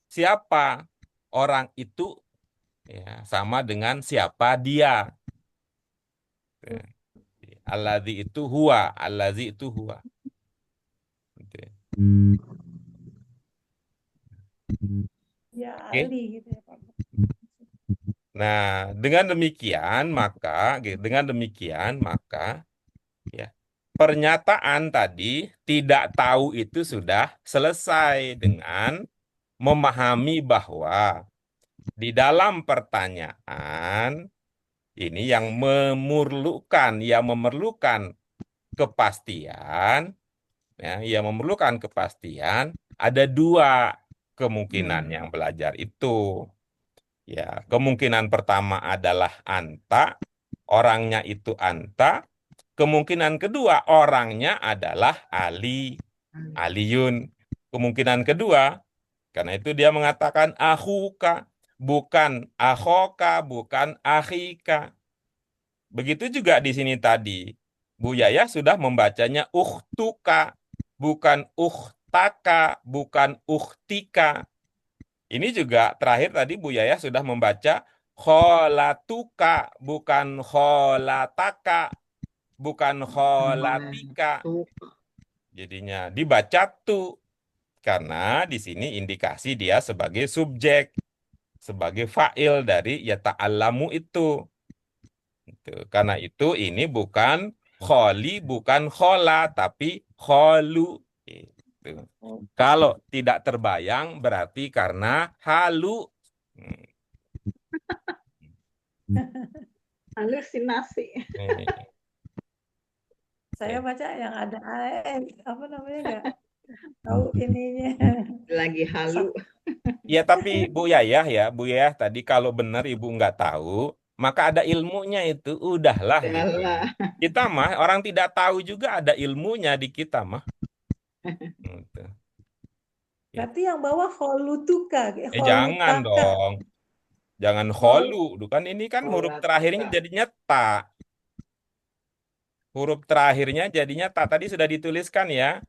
Siapa orang itu? Ya, sama dengan siapa dia. Allazi itu huwa. Allazi itu huwa. Ya, Ali gitu ya Pak. Nah, dengan demikian maka ya, pernyataan tadi tidak tahu itu sudah selesai dengan memahami bahwa di dalam pertanyaan Ini yang memerlukan kepastian, ya, yang memerlukan kepastian. Ada dua kemungkinan yang belajar itu. Ya, kemungkinan pertama adalah anta, orangnya itu anta. Kemungkinan kedua orangnya adalah Ali, Aliyun. Kemungkinan kedua, karena itu dia mengatakan ahuka, bukan ahoka, bukan akhika. Begitu juga di sini tadi. Bu Yaya sudah membacanya uhtuka, bukan uhtaka, bukan uhtika. Ini juga terakhir tadi Bu Yaya sudah membaca kholatuka, bukan kholataka, bukan kholatika. Jadinya dibaca tu, karena di sini indikasi dia sebagai subjek, sebagai fa'il dari yata'allamu itu. Karena itu ini bukan kholi, bukan khola, tapi kholu. Gitu. Kalau tidak terbayang berarti karena halu. Halusinasi. Saya baca yang ada apa namanya nggak tahu ininya. Lagi halu. Ya tapi Bu Yayah ya, Bu Yayah tadi kalau benar Ibu nggak tahu, maka ada ilmunya itu, udahlah gitu. Kita mah orang tidak tahu juga ada ilmunya di kita mah. Gitu. Berarti yang bawah holutuka, Jangan holutaka. dong. Jangan holu, kan ini kan huruf terakhirnya jadinya ta. Huruf terakhirnya jadinya ta. Tadi sudah dituliskan ya.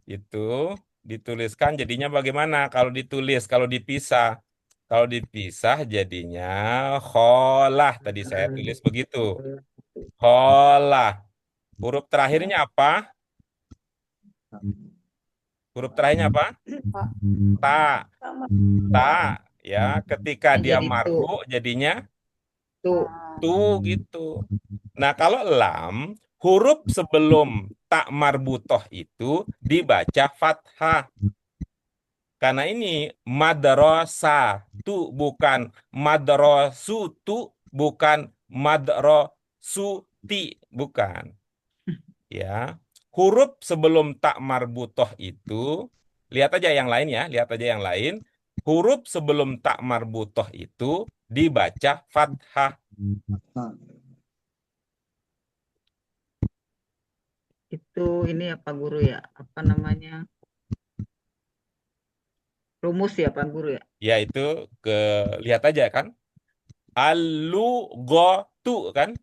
Itu dituliskan jadinya bagaimana kalau ditulis, kalau dipisah. Kalau dipisah jadinya kholah. Tadi saya tulis begitu. Kholah. Huruf terakhirnya apa? Huruf terakhirnya apa? Ta. Ta. Ya, ketika dia marfu jadinya tu gitu. Nah, kalau lam, huruf sebelum tak marbutoh itu dibaca fathah. Karena ini madrasah tu, bukan madrasutu, bukan madrasuti, bukan. Ya, huruf sebelum tak marbutoh itu, lihat aja yang lain ya, lihat aja yang lain. Huruf sebelum tak marbutoh itu dibaca fathah. Itu ini apa Guru ya? Apa namanya? Rumus ya Pak Guru ya? Ya itu lihat aja kan. Al-lughatu kan?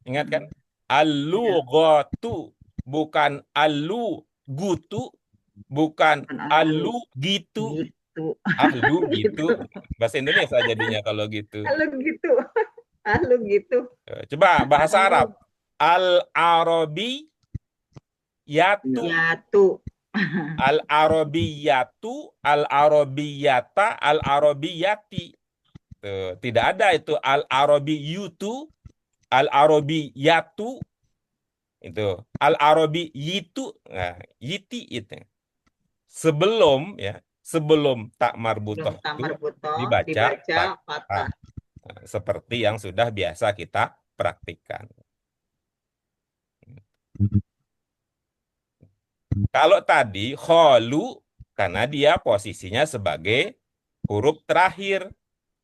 Ingat kan? Al-lughatu, bukan al-gutu, bukan al-gitu. Ahlu gitu. Bahasa Indonesia jadinya kalau gitu. gitu. Ahlu gitu. Coba bahasa Arab. Al-Arabi yatu. Al-Arabiyatu, al-Arabiyata, al-Arabiyati. Tuh, tidak ada itu al-Arabiyutu, al-Arabiyatu. Itu al-Arabiyitu. Nah, yiti itu. Sebelum ya, sebelum tak marbutoh itu dibaca fathah. Seperti yang sudah biasa kita praktikkan. Kalau tadi kholu, karena dia posisinya sebagai huruf terakhir.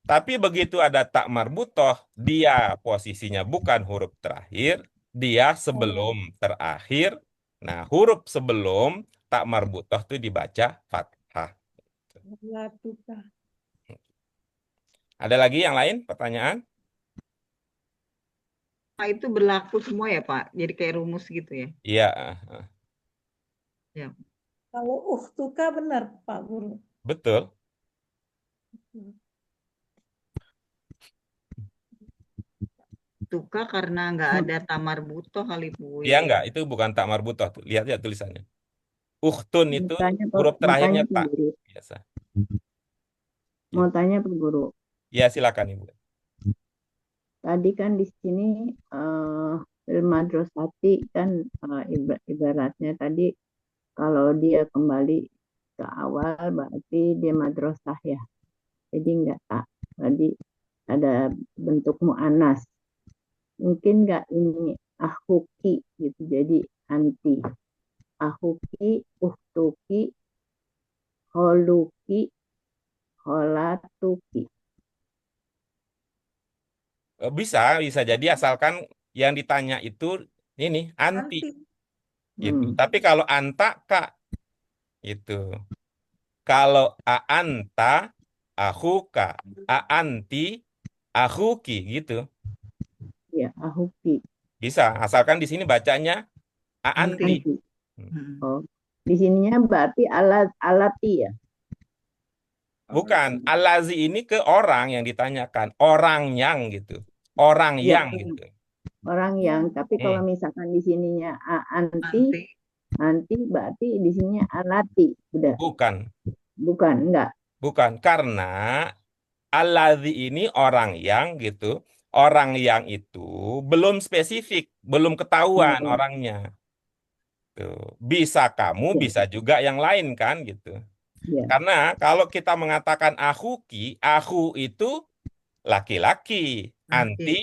Tapi begitu ada tak marbutoh, dia posisinya bukan huruf terakhir, dia sebelum terakhir. Nah, huruf sebelum tak marbutoh itu dibaca fathah. Ada lagi yang lain pertanyaan? Pak, itu berlaku semua ya Pak? Jadi kayak rumus gitu ya? Iya. Ya. Kalau uhtuka benar Pak Guru. Betul. Tuka karena nggak ada tamar butoh kali Bu. Iya enggak, itu bukan tak marbutoh. Lihat ya tulisannya. Uhtun itu huruf terakhirnya tak. Biasa. Mau tanya Pak Guru. Ya silakan Ibu. Tadi kan di sini madrasati kan ibaratnya tadi kalau dia kembali ke awal berarti dia madrasah ya. Jadi enggak tak. Tadi ada bentuk mu'anas. mungkin nggak ini akhuki gitu, jadi anti. Akhuki, uhtuki, holuki, holatuki. Bisa jadi asalkan yang ditanya itu ini anti Anti. gitu. Hmm. Tapi kalau anta kak itu. Kalau anta akhuka, anti akhuki gitu. Ya, akhuki, Bisa asalkan di sini bacanya anti. anti. Hmm. Oh, di sininya berarti alati ya. Bukan, alazi ini ke orang yang ditanyakan, orang yang gitu. Orang Ya, yang gitu. orang yang, tapi kalau Hmm. misalkan di sininya anti, Anti. anti berarti di sininya alati. Udah, Bukan, enggak. bukan karena alazi ini orang yang gitu. Orang yang itu belum spesifik, belum ketahuan Oh, orangnya. Tuh. Bisa kamu, ya, bisa juga yang lain kan gitu. ya, Karena kalau kita mengatakan akhuki, aku itu laki-laki, Laki. anti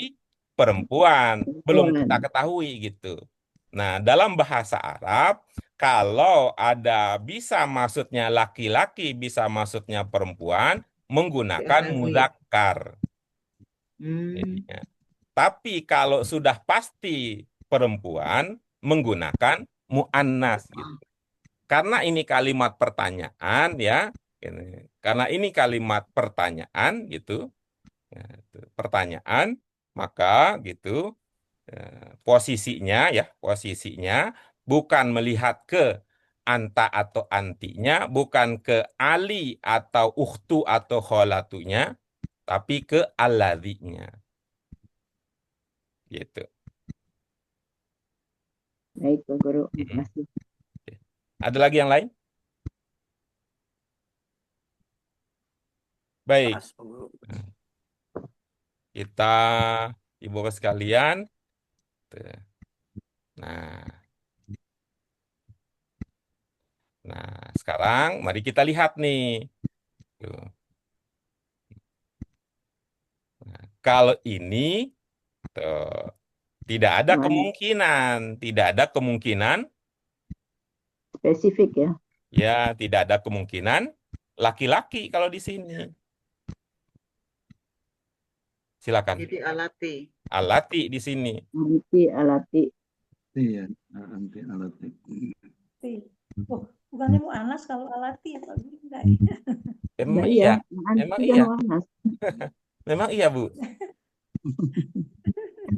perempuan, belum kita perempuan. ketahui gitu. Nah, dalam bahasa Arab, kalau ada bisa maksudnya laki-laki, bisa maksudnya perempuan, Si menggunakan alazi. mudzakkar. Hmm. Jadinya. Tapi kalau sudah pasti perempuan, menggunakan muannas gitu. Karena ini kalimat pertanyaan ya, karena ini kalimat pertanyaan gitu, ya, itu pertanyaan, maka gitu posisinya bukan melihat ke anta atau antinya, bukan ke ali atau ukhtu atau kholatunya, tapi ke alladzinya gitu. Baik, Pak Guru. Mm-mm. Terima kasih. Ada lagi yang lain? Baik, Pas, Pak Guru. kita ibu bapak sekalian. Tuh. Nah, sekarang mari kita lihat nih. Tuh. Nah, kalau ini tuh, tidak ada Mana? kemungkinan, Spesifik ya. ya tidak ada kemungkinan laki-laki kalau di sini. Silakan. Jadi alati. Alati di sini. Anti alati. Iya, anti alati. Anti. Oh, bukannya mau anas kalau alati ya Pak Guru? Enggak. Emang Ya, iya, iya. Anti emang kan iya, muanas. memang iya Bu.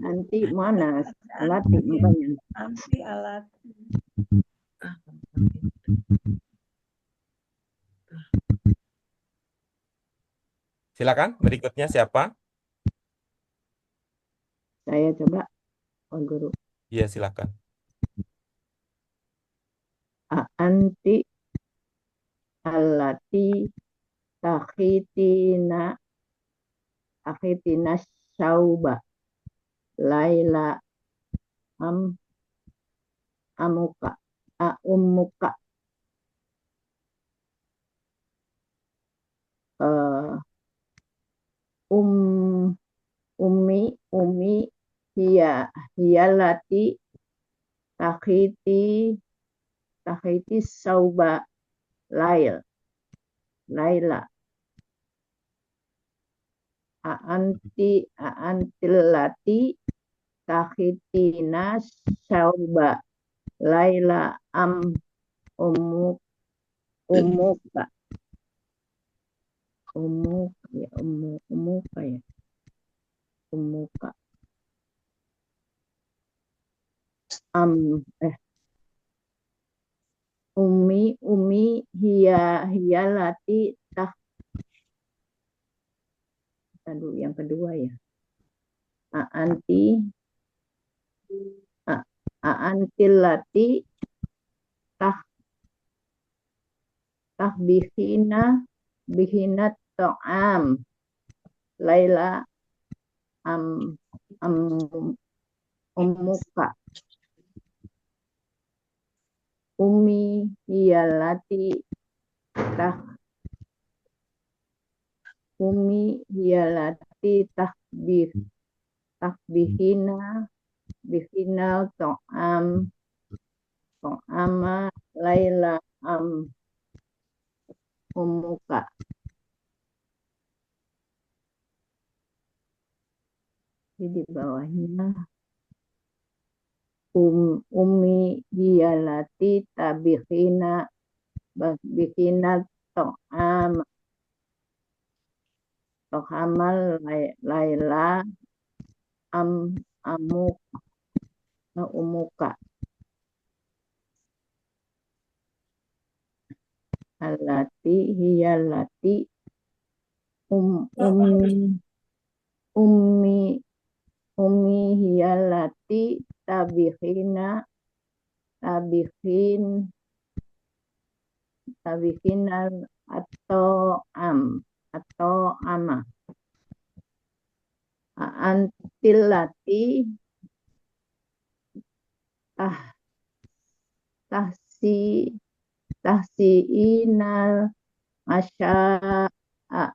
Anti muanas. Alati makanya. Anti alati. Ah, Silakan. Berikutnya siapa? Saya coba, Pak Guru. Iya silakan. Anti alati takhitina syauba laila amuka ummuka ummi hiyalati takhiti sauba laila antilati takhitina sauba laila umuka umuka ya umuka ummi hiyalati aduh yang kedua ya antilati bihina ta'am laila ummuka ummi hiyalati tahbih takbihina bihinal to'ama laila umuka. Jadi di bawahnya ummi hiyalati tabihina to'amal laila umuka. Alati hiyalati ummi hiyalati tabihinal atau ama antilati tahsiinal asya'a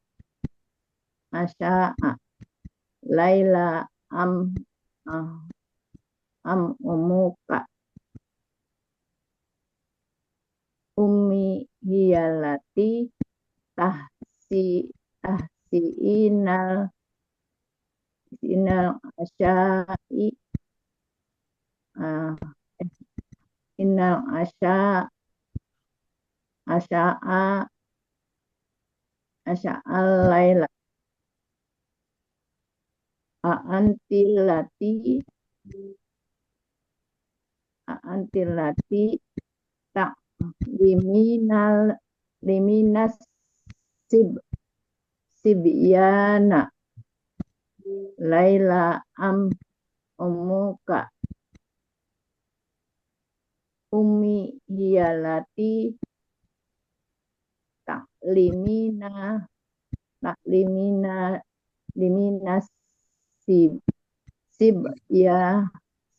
laila umuka. Ummi hiyalati tahsiinal asya'i innal asya'al laila antilati tak liminas sibyana laila umuka. Ummi hiyalati liminas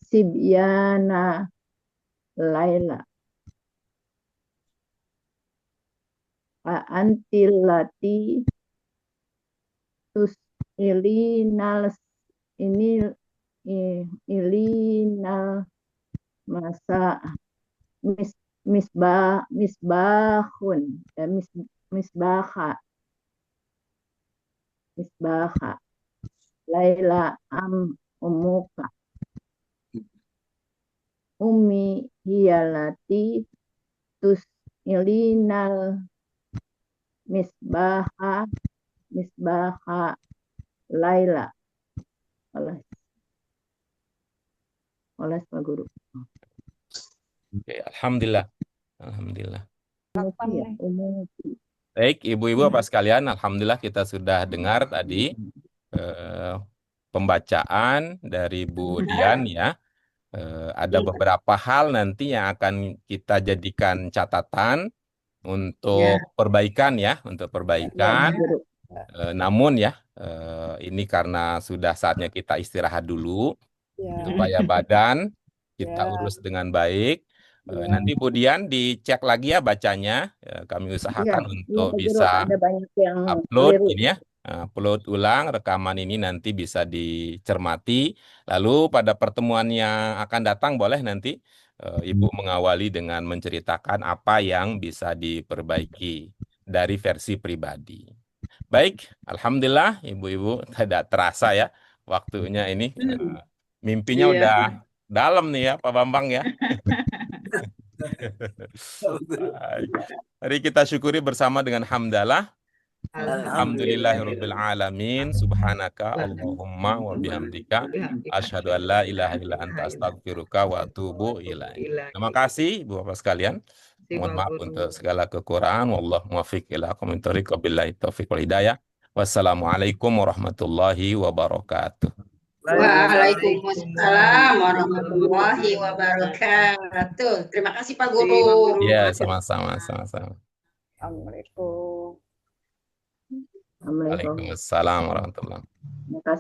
sibyana laila antilati ilinal masa misbaha laila umuka. Ummi hiyalati ilinal misbaha laila. Oleh Pak Guru. Oke, alhamdulillah. Alhamdulillah. Kapan nih? Baik, ibu-ibu apa sekalian, alhamdulillah kita sudah dengar tadi pembacaan dari Bu Dian ya. Ada beberapa hal nanti yang akan kita jadikan catatan untuk perbaikan ya, untuk perbaikan. Namun ya, ini karena sudah saatnya kita istirahat dulu supaya badan kita urus dengan baik. Nanti Bu Dian dicek lagi ya bacanya. Kami usahakan untuk bisa ada banyak yang upload keliru. ini ya, upload ulang rekaman ini nanti bisa dicermati. Lalu pada pertemuan yang akan datang boleh nanti Ibu mengawali dengan menceritakan apa yang bisa diperbaiki dari versi pribadi. Baik, alhamdulillah ibu-ibu tidak terasa ya waktunya ini. Mimpinya Iya. udah dalam nih ya Pak Bambang ya. Baik. Mari kita syukuri bersama dengan hamdalah. Alhamdulillahirabbil alamin, subhanaka Allahumma wa bihamdika asyhadu an la ilaha illa anta astaghfiruka wa atubu ilaik. Terima kasih Ibu Bapak sekalian. Mohon maaf untuk segala kekurangan. Wallahu muwaffiq ila aqwamit thoriq, wabillahi taufiq wal hidayah. Wassalamualaikum warahmatullahi wabarakatuh. Waalaikumsalam warahmatullahi wabarakatuh. Terima kasih Pak Guru. Ya, sama-sama, sama-sama. Assalamualaikum. Assalamualaikum. Waalaikumsalam warahmatullahi wabarakatuh. Terima kasih.